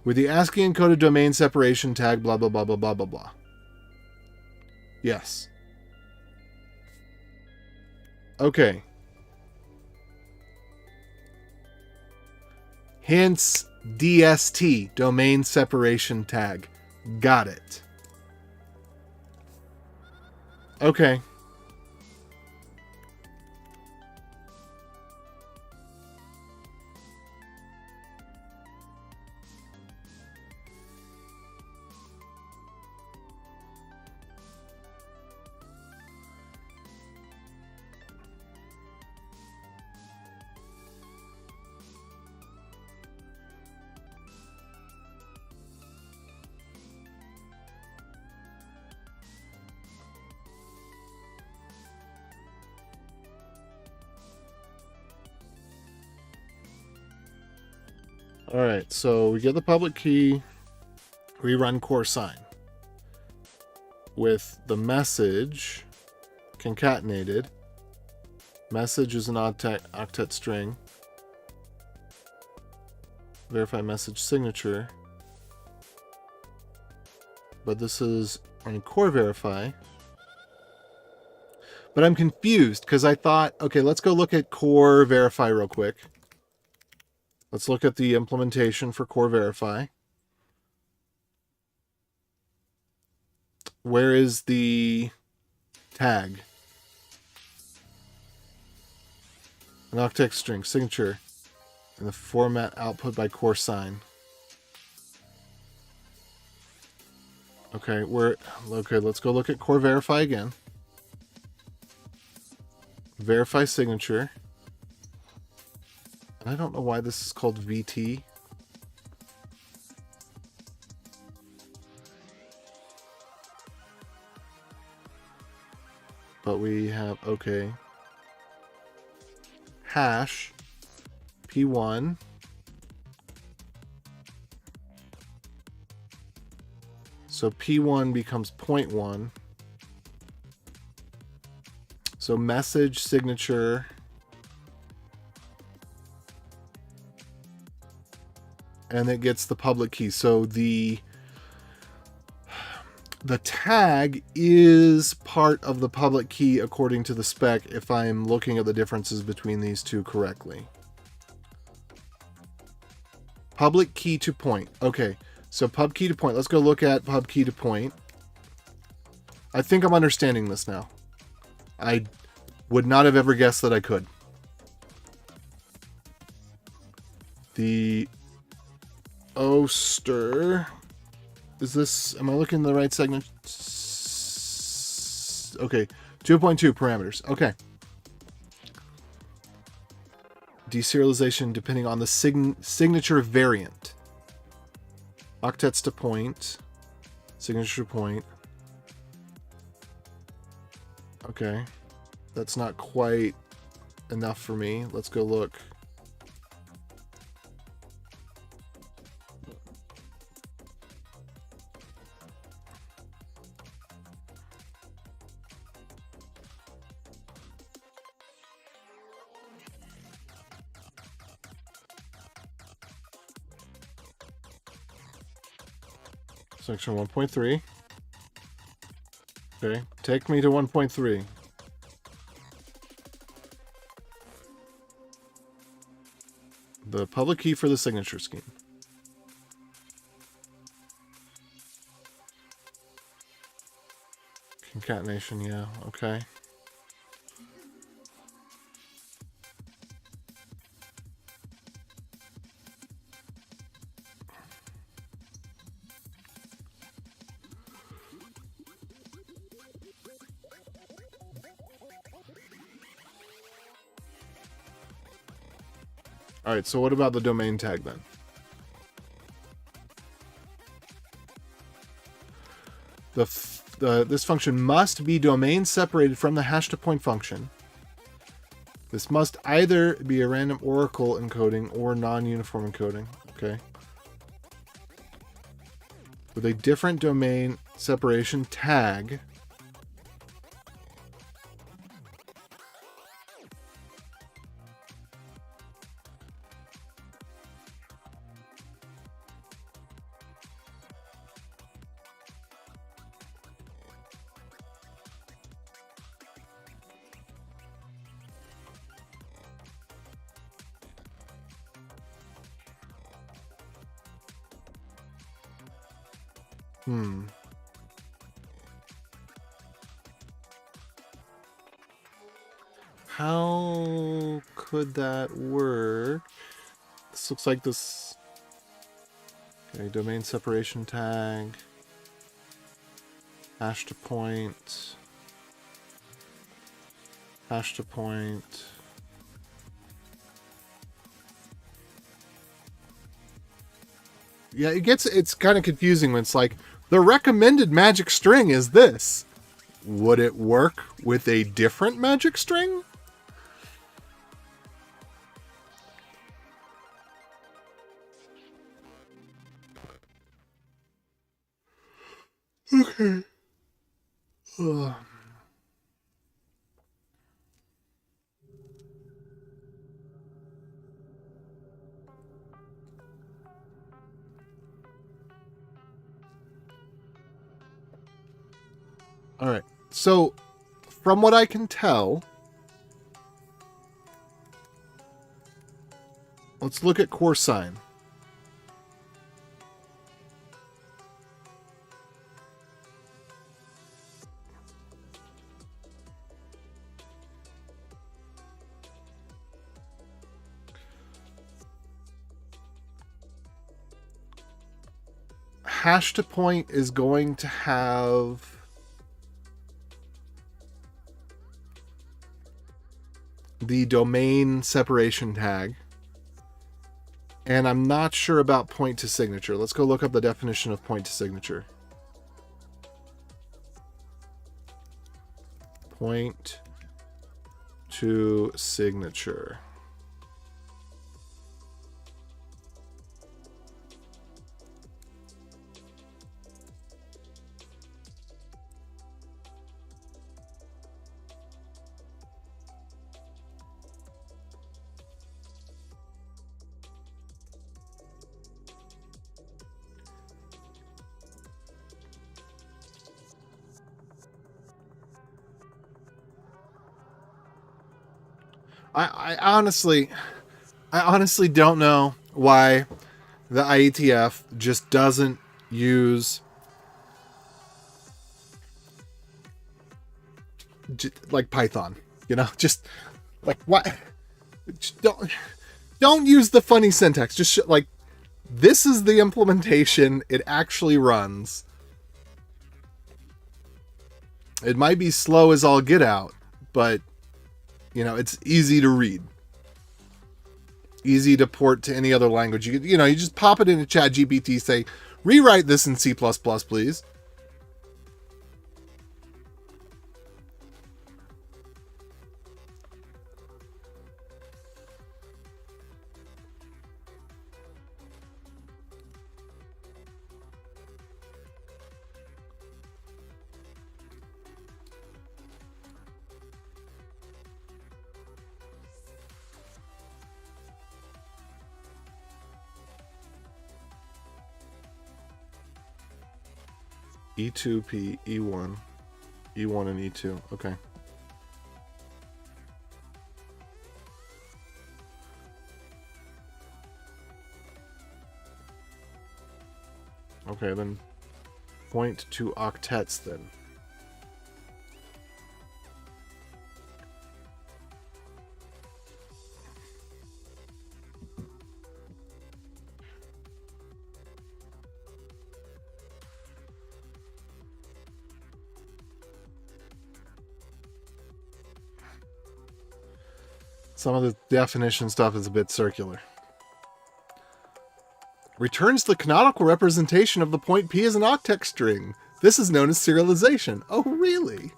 With the ASCII encoded domain separation tag, blah, blah, blah, blah, blah, blah, blah. Yes. Okay. Hence DST, domain separation tag. Got it. Okay. Alright, so we get the public key, rerun core sign with the message concatenated. Message is an octet string. Verify message signature. But this is on core verify. But I'm confused because I thought, okay, let's go look at core verify real quick. Let's look at the implementation for core verify. Where is the tag? An octet string signature and the format output by core sign. Okay, let's go look at core verify again. Verify signature. And I don't know why this is called VT. But we have, okay. Hash P1. So P1 becomes 0.1. So message signature. And it gets the public key. So the tag is part of the public key according to the spec if I'm looking at the differences between these two correctly. Public key to point. Okay, so pub key to point. Let's go look at pub key to point. I think I'm understanding this now. I would not have ever guessed that I could. The Oster. Is this, am I looking in the right segment? Okay, 2.2 parameters. Okay. Deserialization depending on the signature variant. Octets to point. Signature to point. Okay. That's not quite enough for me. Let's go look. Section 1.3. Okay, take me to 1.3. The public key for the signature scheme. Concatenation, yeah, okay. All right, so what about the domain tag then? This function must be domain separated from the hash to point function. This must either be a random oracle encoding or non-uniform encoding. Okay. With a different domain separation tag. How could that work? This looks like this. Okay, domain separation tag. Hash to point. Hash to point. Yeah, it's kind of confusing when it's like, the recommended magic string is this. Would it work with a different magic string? Okay. Ugh. All right. So, from what I can tell, let's look at core sign. hash to point is going to have the domain separation tag. And I'm not sure about point to signature. Let's go look up the definition of point to signature. Point to signature. I honestly don't know why the IETF just doesn't use like Python, you know, just like what? Just don't use the funny syntax. Just like this is the implementation. It actually runs. It might be slow as all get out, but you know, it's easy to read. Easy to port to any other language. You just pop it into ChatGPT, say, rewrite this in C++, please. E2P, E1, E1 and E2. Okay. Okay, then point to octets then. Some of the definition stuff is a bit circular. Returns the canonical representation of the point P as an octet string. This is known as serialization. Oh, really?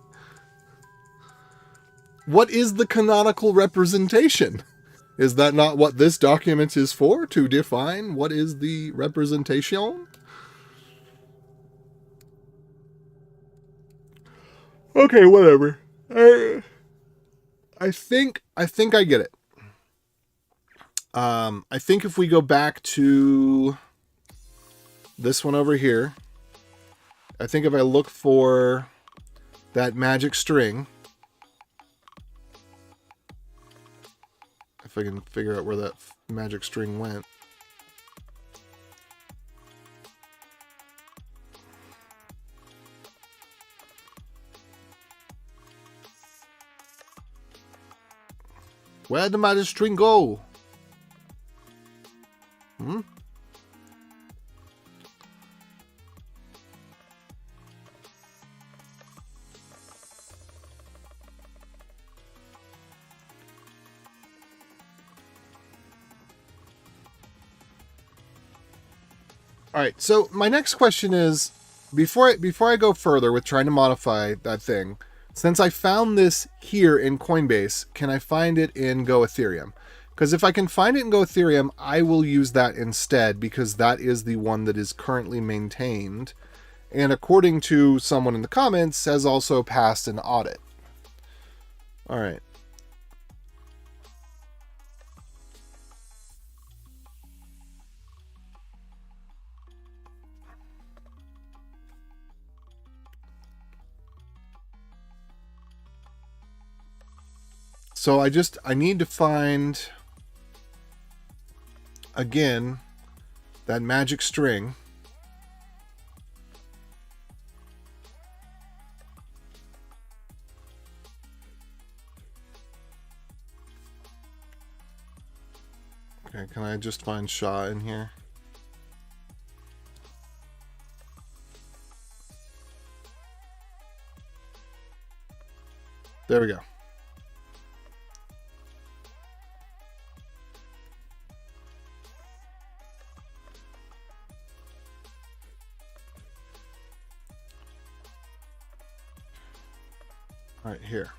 What is the canonical representation? Is that not what this document is for? To define what is the representation? Okay, whatever. I think I get it. I think if we go back to this one over here, I think if I look for that magic string, if I can figure out where that magic string went. Where'd the magic string go? All right, so my next question is, before I go further with trying to modify that thing, since I found this here in Coinbase, can I find it in Go Ethereum? Because if I can find it in Go Ethereum, I will use that instead, because that is the one that is currently maintained, and according to someone in the comments, has also passed an audit. All right. So I need to find, again, that magic string. Okay, can I just find SHA in here? There we go. Right here.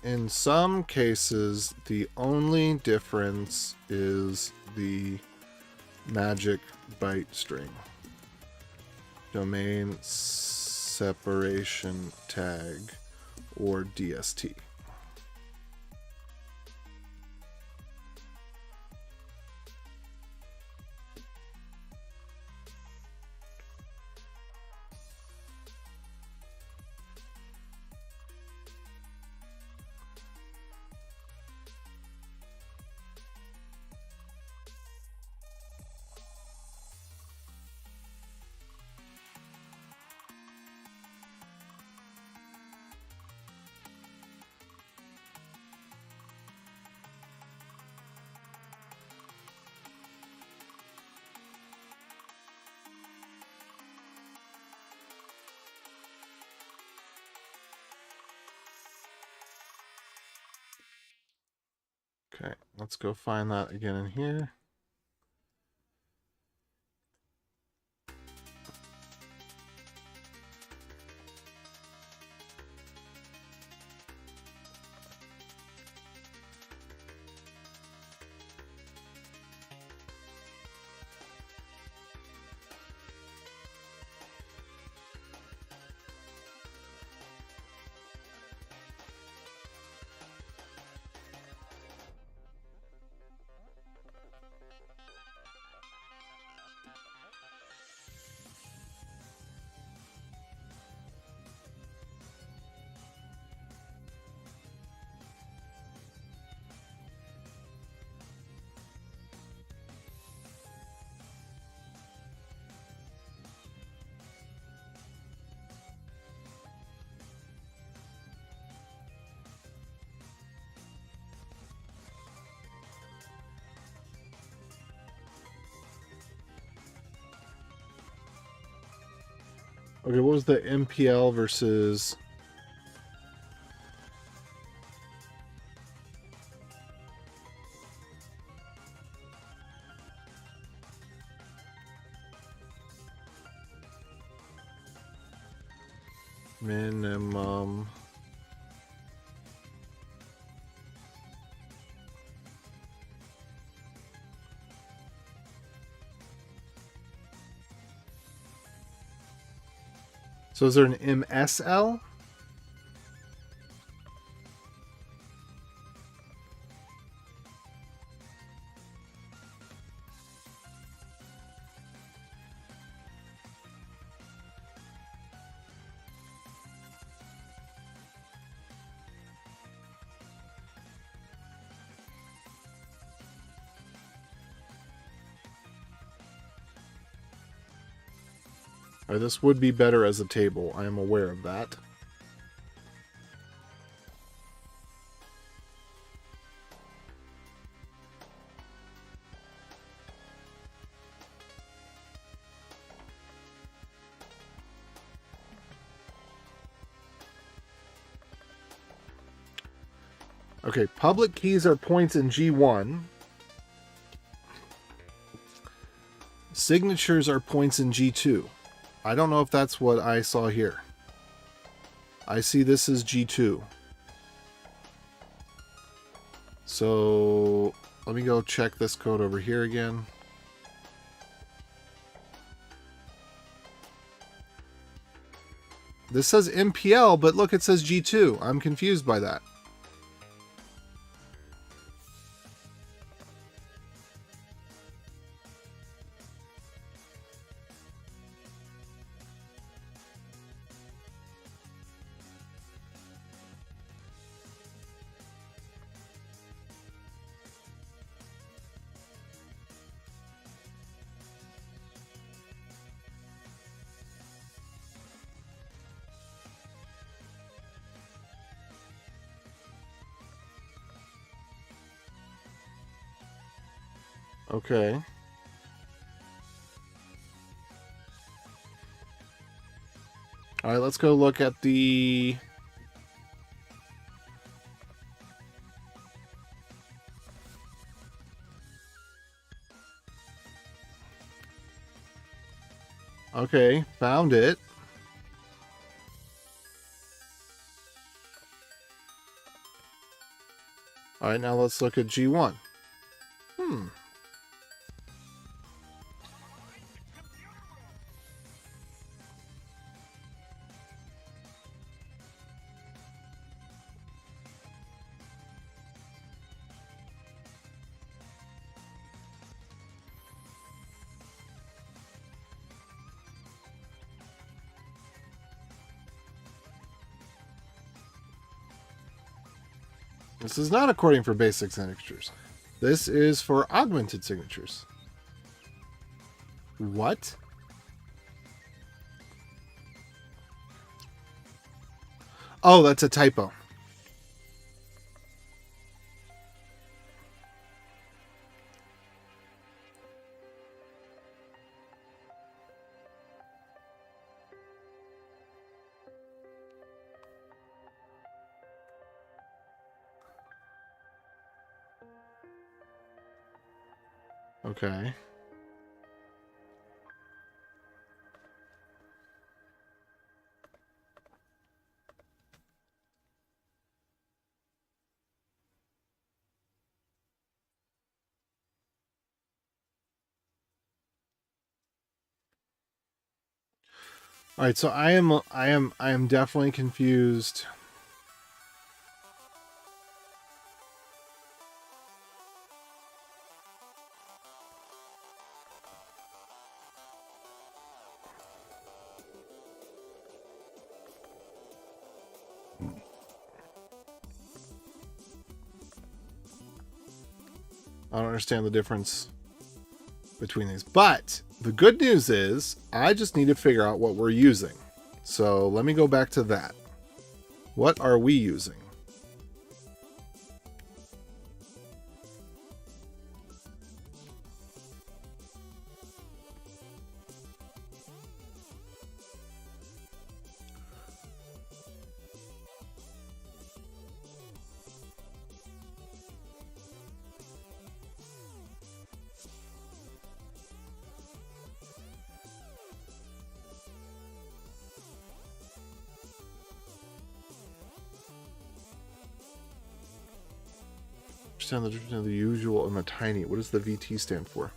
In some cases, the only difference is the magic byte string. Domain separation tag, or DST. Okay, let's go find that again in here. Okay, what was the MPL versus... minimum... So is there an MSL? This would be better as a table. I am aware of that. Okay, public keys are points in G1. Signatures are points in G2. I don't know if that's what I saw here. I see this as G2. So let me go check this code over here again. This says MPL, but look, it says G2. I'm confused by that. Okay. All right, let's go look at the... Okay, found it. All right, now let's look at G1. This is not according for basic signatures. This is for augmented signatures. What? Oh, that's a typo. Okay. All right, so I am definitely confused. I don't understand the difference between these. But the good news is I just need to figure out what we're using. So let me go back to that. What are we using? Understand the difference between the usual and the tiny. What does the VT stand for?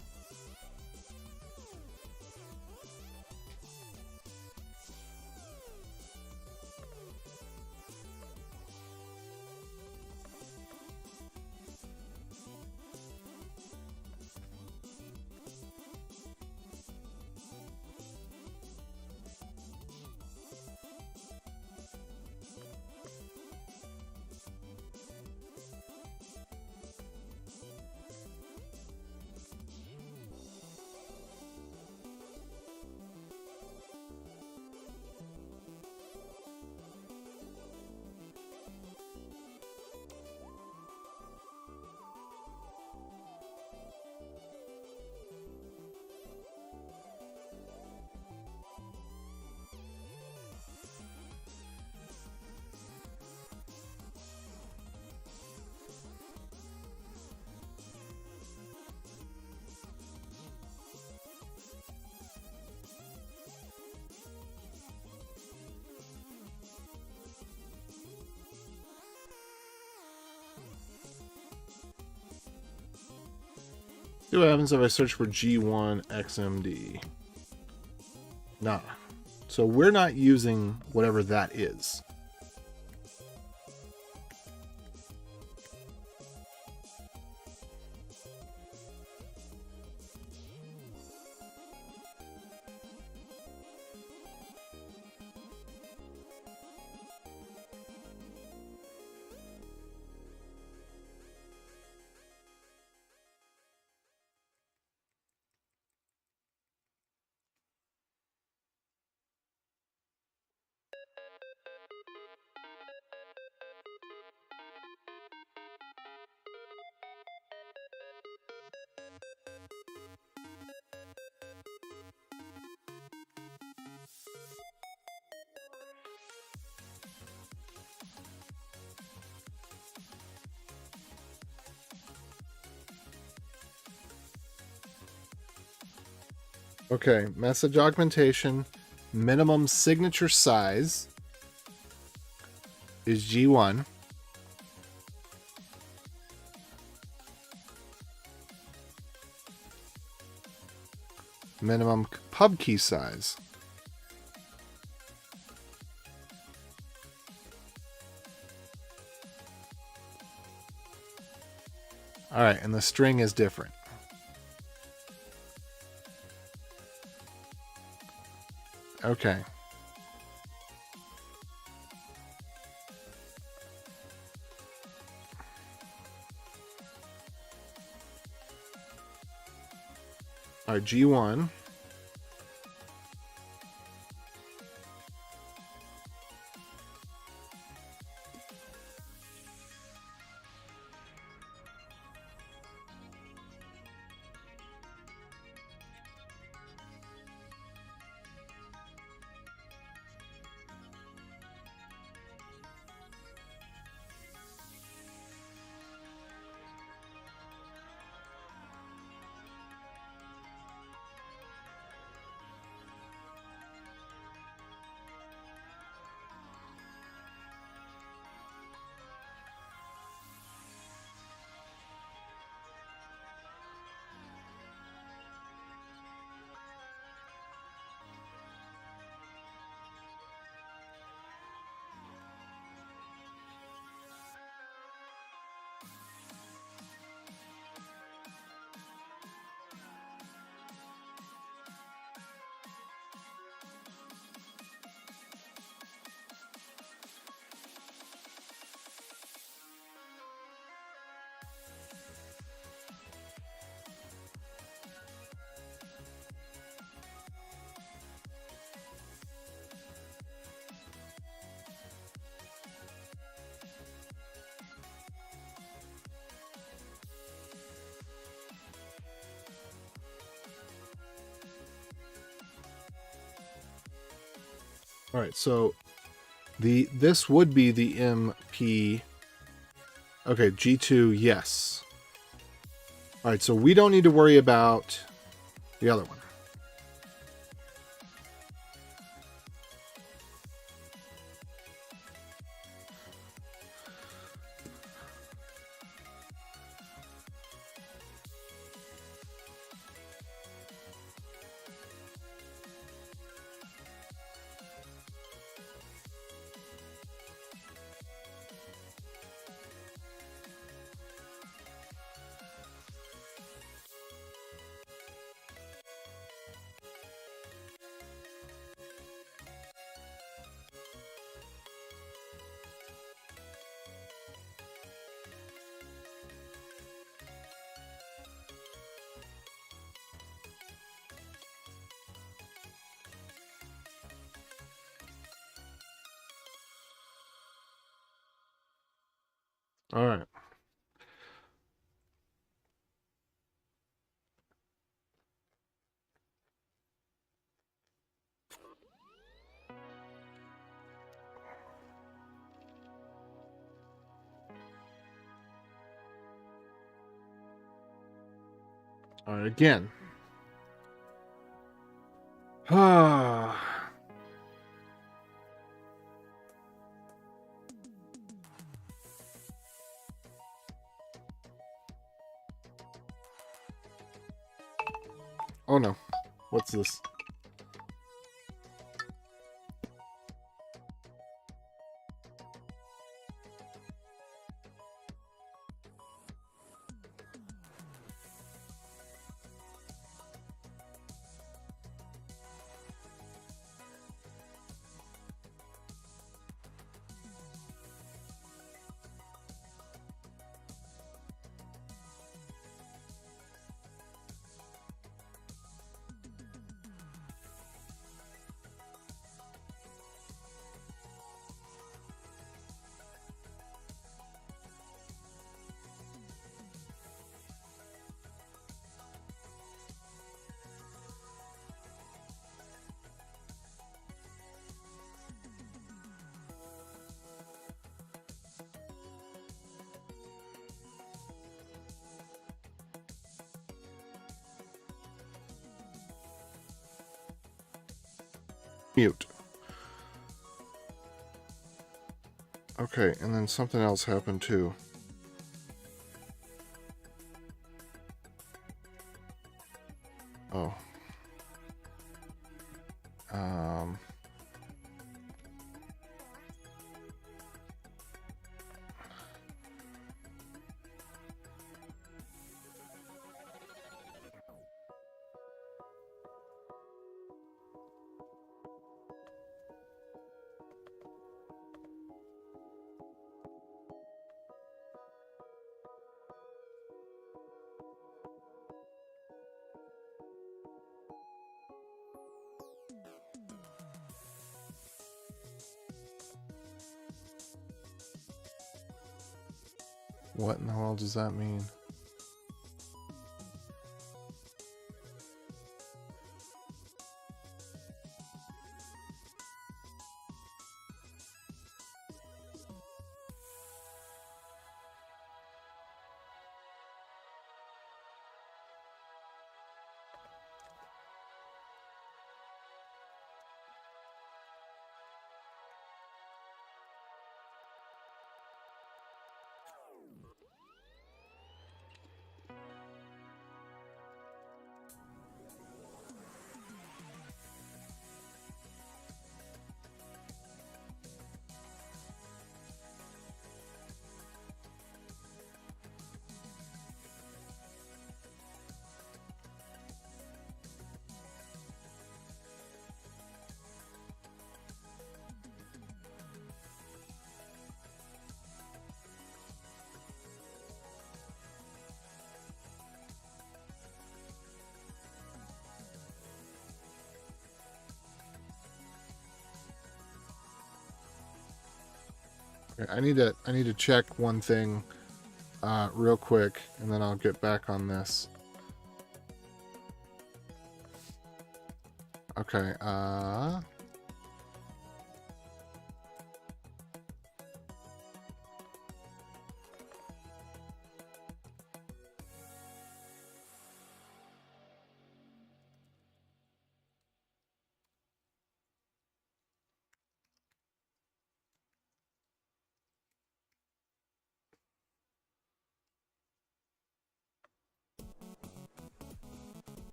See what happens if I search for G1 XMD. Nah. So we're not using whatever that is. Okay, message augmentation, minimum signature size is G1. Minimum pub key size. All right, and the string is different. Okay. All right, G1. All right, so this would be the MP. Okay, G2, yes. All right, so we don't need to worry about the other one. All right. All right, again. Oh no. What's this? Mute. Okay, and then something else happened too. Oh. What in the world does that mean? I need to check one thing real quick, and then I'll get back on this. Okay,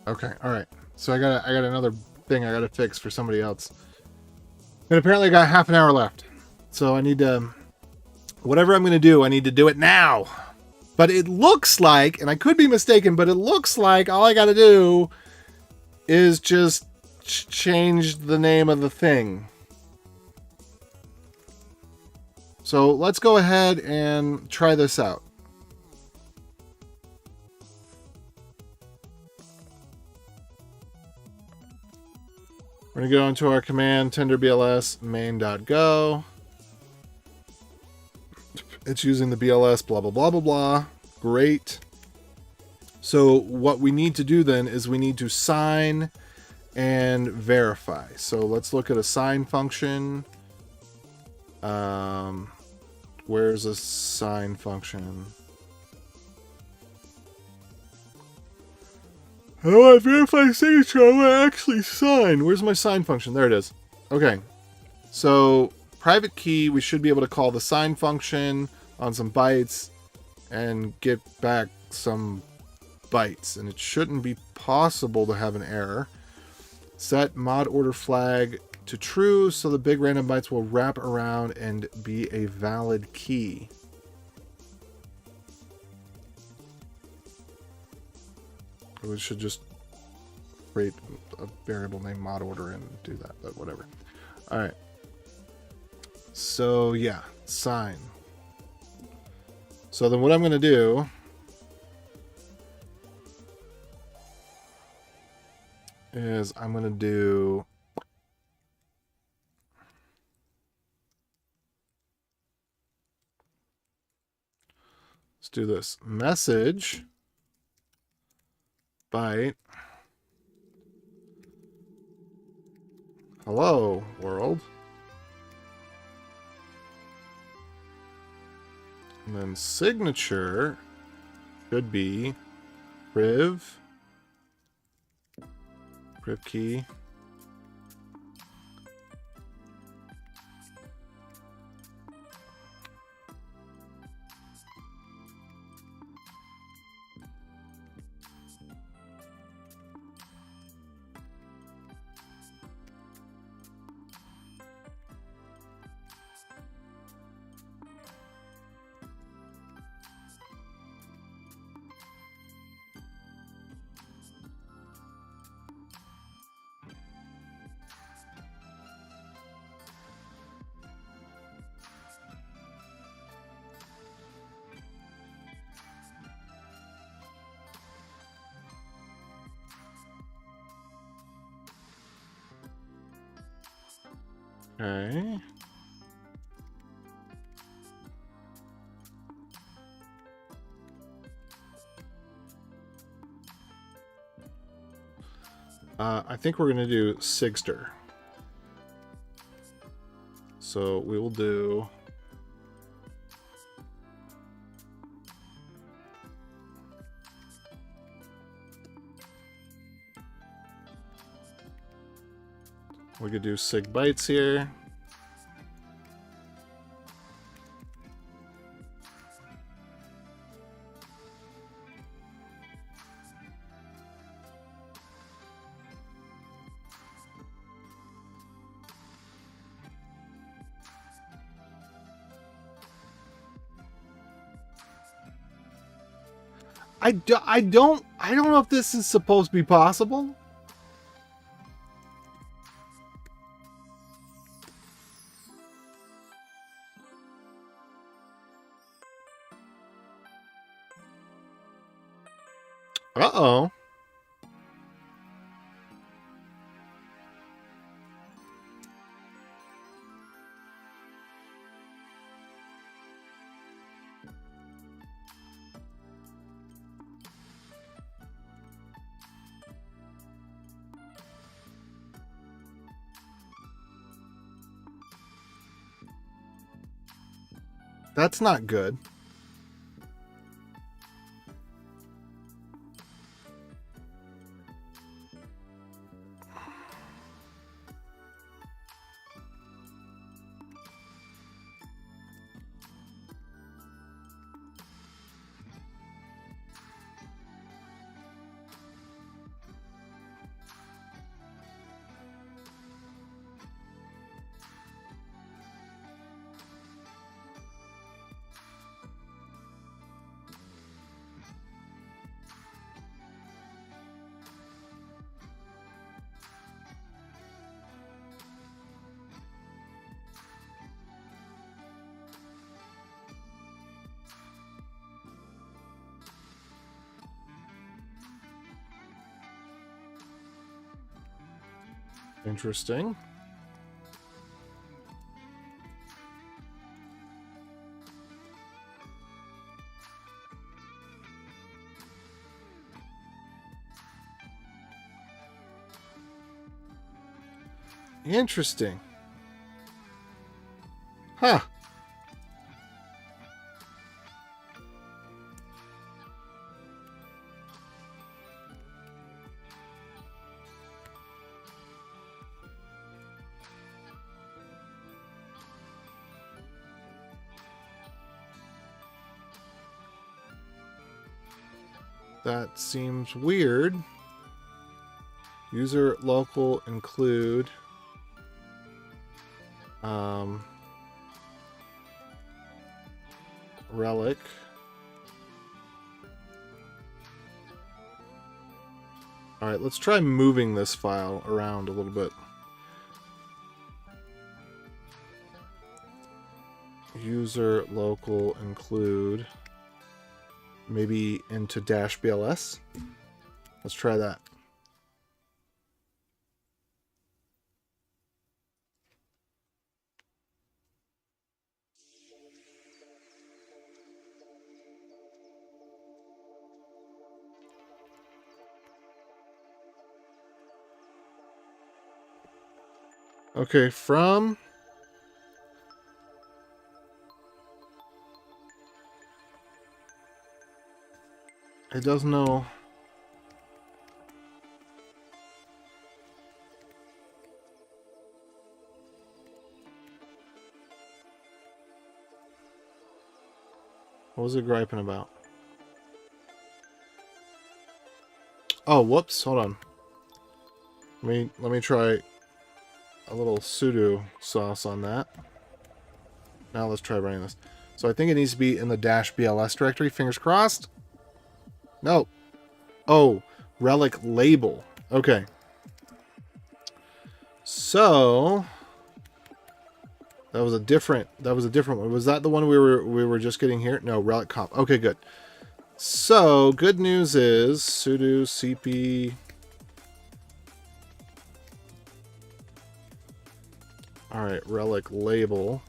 okay, all right. So I got another thing I got to fix for somebody else. And apparently I got half an hour left. So I need to, whatever I'm going to do, I need to do it now. But it looks like, and I could be mistaken, but it looks like all I got to do is just change the name of the thing. So let's go ahead and try this out. We're going to go into our command, tender BLS main.go. It's using the BLS, blah, blah, blah, blah, blah. Great. So what we need to do then is we need to sign and verify. So let's look at a sign function. Where's a sign function? I want to verify signature. I want to actually sign. Where's my sign function? There it is. Okay. So private key, we should be able to call the sign function on some bytes and get back some bytes. And it shouldn't be possible to have an error. Set mod order flag to true so the big random bytes will wrap around and be a valid key. We should just create a variable named mod order and do that, but whatever. All right. So yeah, sign. So then what I'm going to do is I'm going to do let's do this. Message byte. Hello, world. And then signature should be priv key. Okay. I think we're going to do Sigster. So we will do we could do sig bytes here. I don't know if this is supposed to be possible. Uh-oh. That's not good. Interesting. Interesting. Huh. That seems weird. User local include Relic. All right, let's try moving this file around a little bit. User local include, maybe into -BLS. Let's try that. Okay, from it doesn't know. What was it griping about? Oh, whoops, hold on. Let me try a little sudo sauce on that. Now let's try running this. So I think it needs to be in the -BLS directory. Fingers crossed. No. Oh, Relic label. Okay. So that was a different one. Was that the one we were just getting here? No, Relic comp. Okay, good. So good news is sudo cp. All right, Relic label.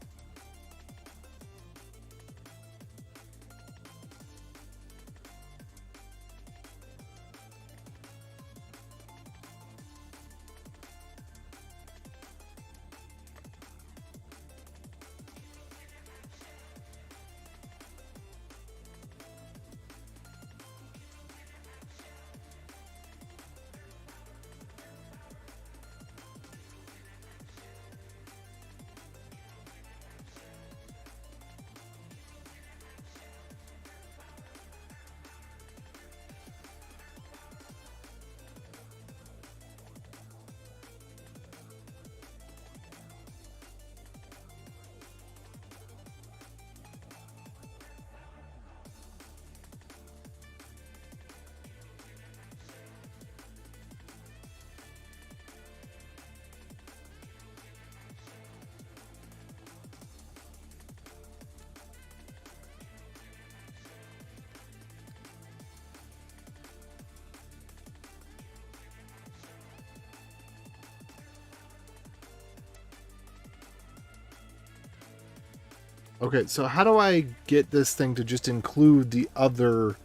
Okay, so how do I get this thing to just include the other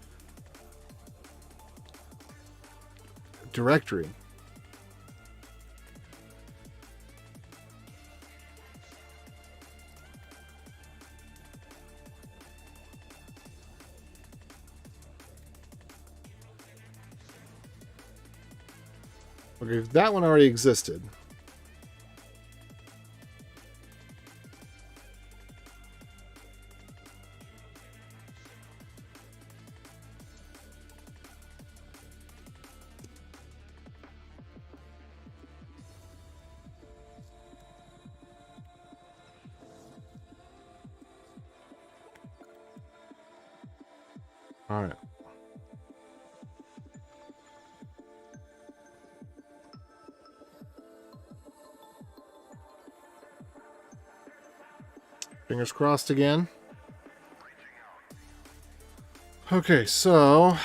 directory? Okay, if that one already existed. All right. Fingers crossed again. Okay, so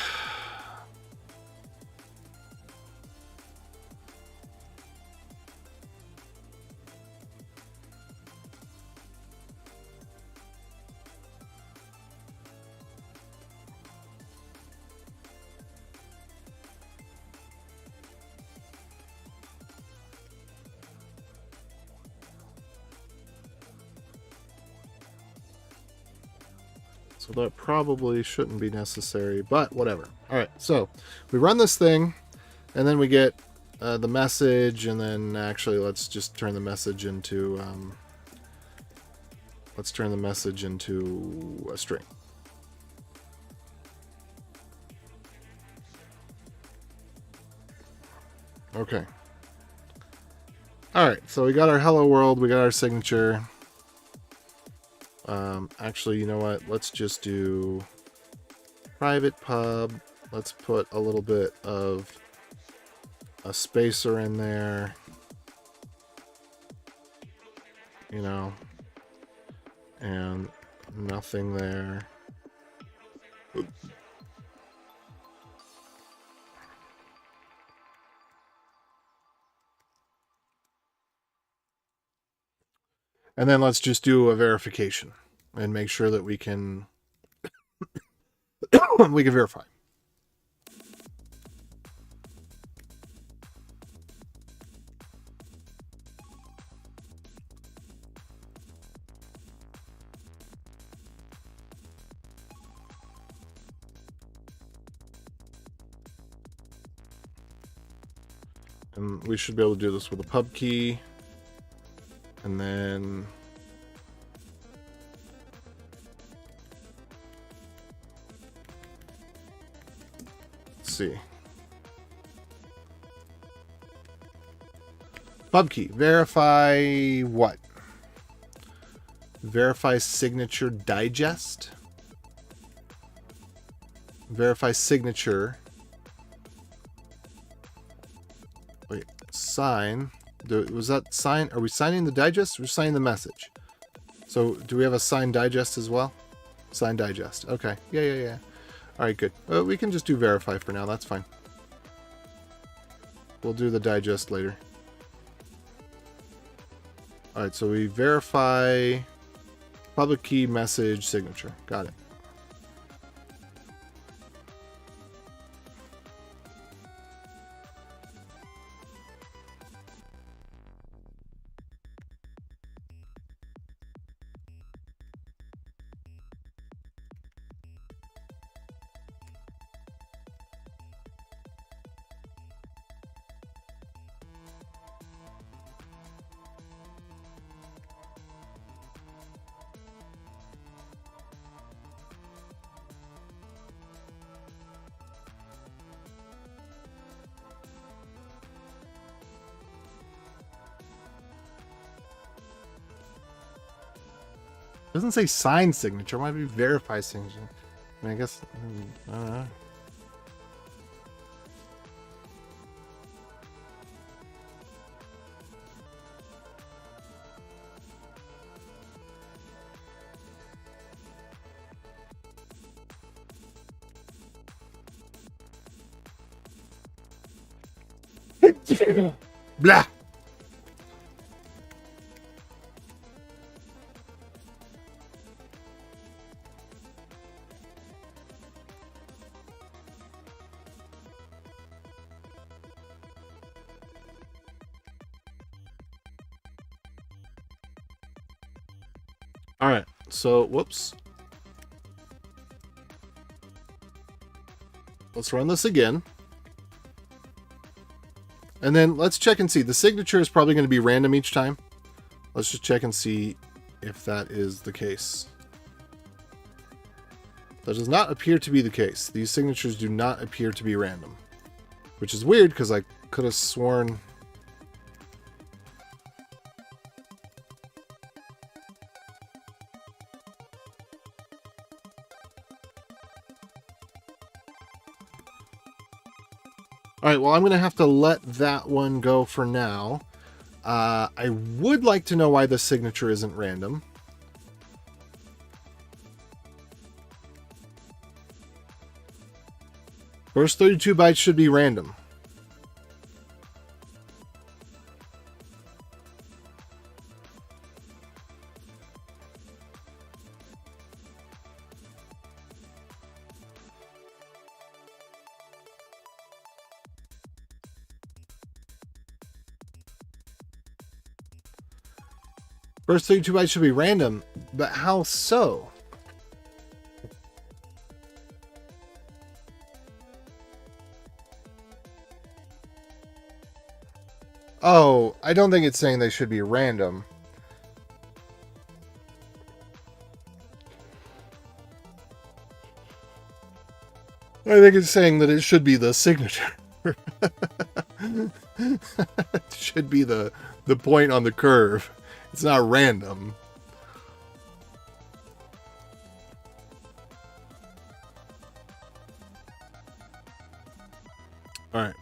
Although it probably shouldn't be necessary, but whatever. All right, so we run this thing, and then we get the message, and then actually let's just turn the message into a string. Okay. All right, so we got our hello world, we got our signature. Actually, you know what? Let's just do private pub. Let's put a little bit of a spacer in there. You know, and nothing there. And then let's just do a verification and make sure that we can we can verify. And we should be able to do this with a pub key. And then let's see. Pub key. Verify what? Verify signature digest. Verify signature. Wait, sign. Was that sign? Are we signing the digest or signing the message? So do we have a signed digest as well? Signed digest. Okay. Yeah. All right, good. We can just do verify for now. That's fine. We'll do the digest later. All right, so we verify public key message signature. Got it. It doesn't say signed signature. It might be verified signature. I mean, I guess, I don't know. Blah. All right, so whoops. Let's run this again. And then let's check and see. The signature is probably going to be random each time. Let's just check and see if that is the case. That does not appear to be the case. These signatures do not appear to be random. Which is weird because I could have sworn... Alright, well, I'm going to have to let that one go for now. I would like to know why the signature isn't random. First 32 bytes should be random. First 32 bytes should be random, but how so? Oh, I don't think it's saying they should be random. I think it's saying that it should be the signature. It should be the point on the curve. It's not random. All right.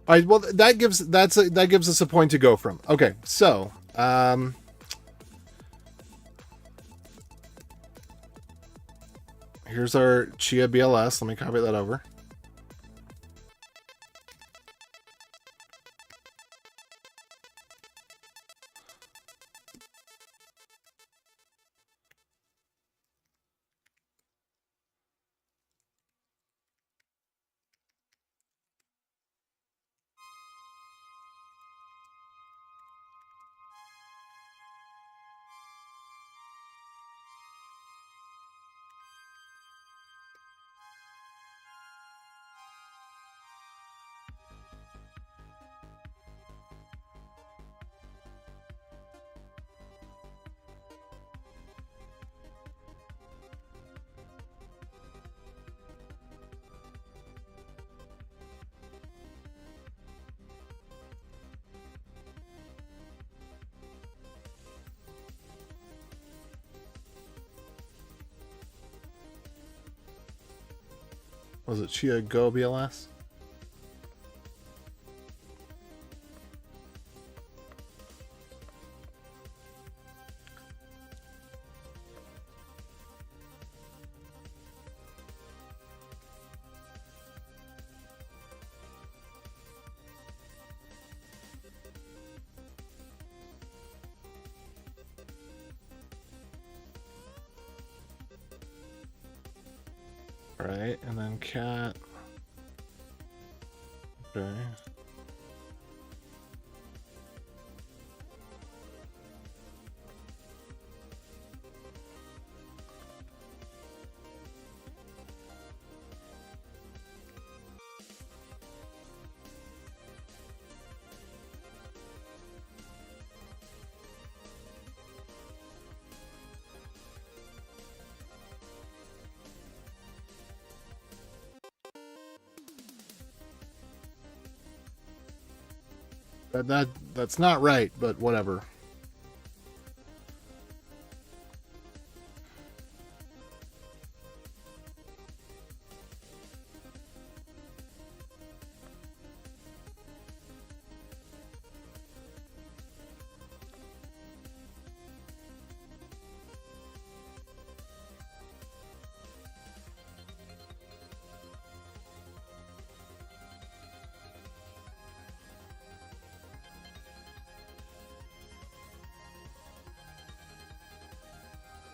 All right. Well, that gives us a point to go from. Okay, so here's our Chia BLS. Let me copy that over. Was it Chia Go BLS? Right, and then cat. Okay. That's not right, but whatever.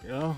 You know?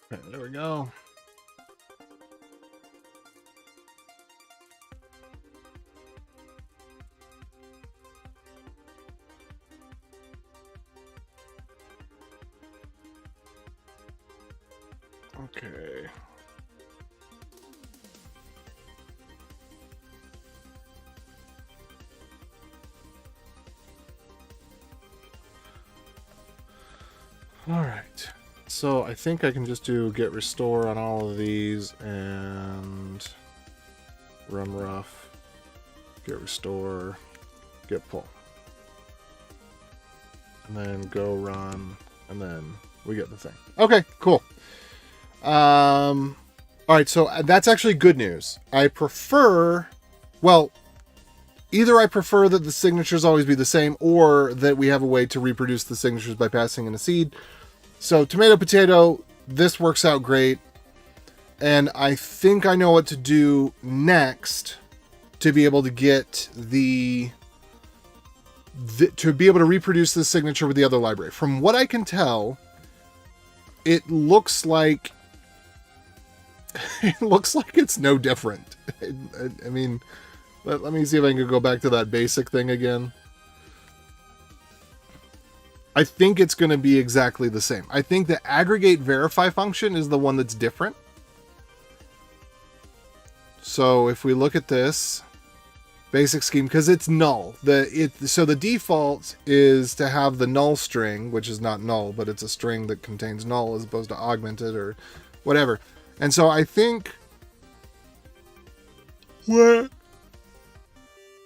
Okay, there we go. Okay. All right. So I think I can just do get restore on all of these and run rough, get restore, get pull. And then go run, and then we get the thing. Okay, cool. All right, so that's actually good news. I prefer, well, either I prefer that the signatures always be the same, or that we have a way to reproduce the signatures by passing in a seed. So tomato, potato, this works out great. And I think I know what to do next to be able to get to be able to reproduce the signature with the other library. From what I can tell, it looks like it's no different. I mean, let me see if I can go back to that basic thing again. I think it's going to be exactly the same. I think the aggregate verify function is the one that's different. So if we look at this basic scheme, because it's null, so the default is to have the null string, which is not null, but it's a string that contains null as opposed to augmented or whatever. And so I think what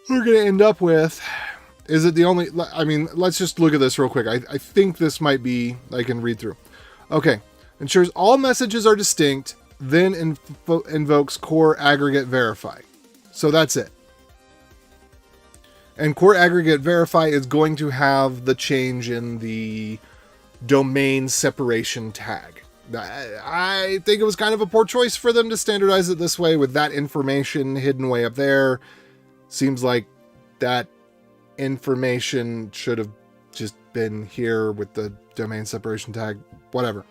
we're going to end up with is it the only, I mean, let's just look at this real quick. I think this might be, I can read through. Okay. Ensures all messages are distinct, then invokes core aggregate verify. So that's it. And core aggregate verify is going to have the change in the domain separation tag. I think it was kind of a poor choice for them to standardize it this way with that information hidden way up there. Seems like that information should have just been here with the domain separation tag, whatever.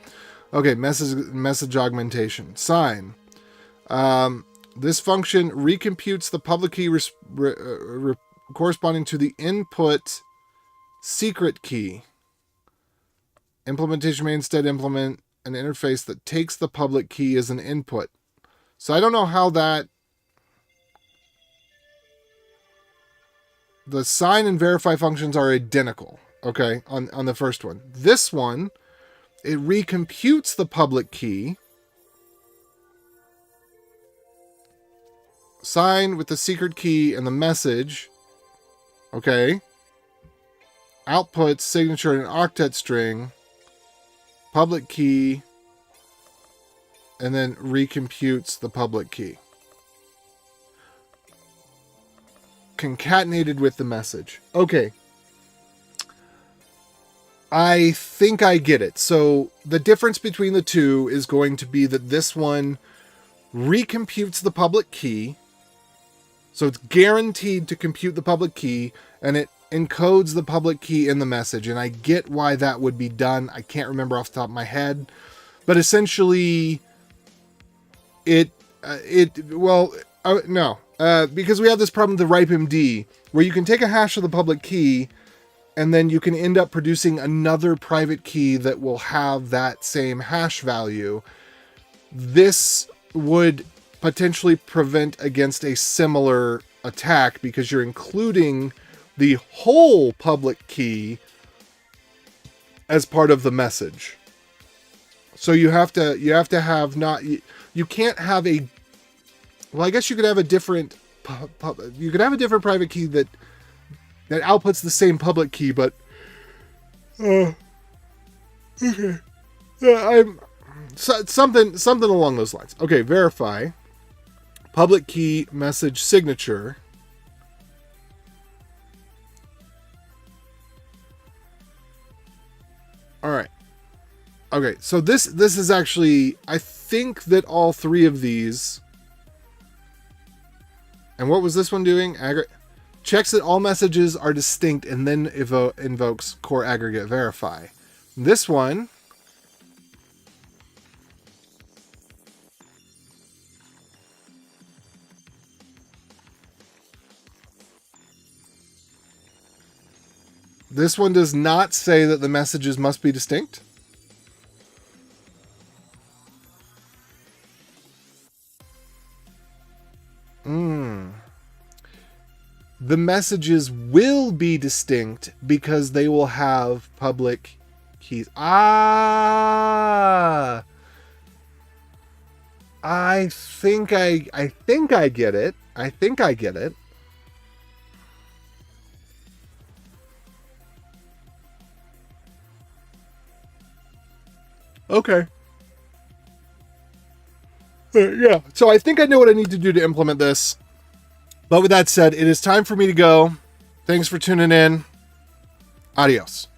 Okay, message augmentation. Sign. This function recomputes the public key corresponding to the input secret key. Implementation may instead implement an interface that takes the public key as an input. So I don't know how that... The sign and verify functions are identical, okay, on the first one. This one, it recomputes the public key. Sign with the secret key and the message. Okay. Outputs signature in an octet string. Public key. And then recomputes the public key. Concatenated with the message. Okay. I think I get it. So the difference between the two is going to be that this one recomputes the public key. So it's guaranteed to compute the public key, and it encodes the public key in the message. And I get why that would be done. I can't remember off the top of my head, but essentially because we have this problem with the RIPE-MD, where you can take a hash of the public key, and then you can end up producing another private key that will have that same hash value. This would potentially prevent against a similar attack because you're including the whole public key as part of the message. So you have to have not, you can't have a, well, I guess you could have a different, you could have a different private key that outputs the same public key, but okay, I'm something along those lines. Okay, verify public key message signature. All right. Okay, so this is actually, I think that all three of these. And what was this one doing? Checks that all messages are distinct and then invokes core aggregate verify. This one does not say that the messages must be distinct. The messages will be distinct because they will have public keys. I think I get it. I think I get it. Okay. Yeah. So I think I know what I need to do to implement this. But with that said, it is time for me to go. Thanks for tuning in. Adios.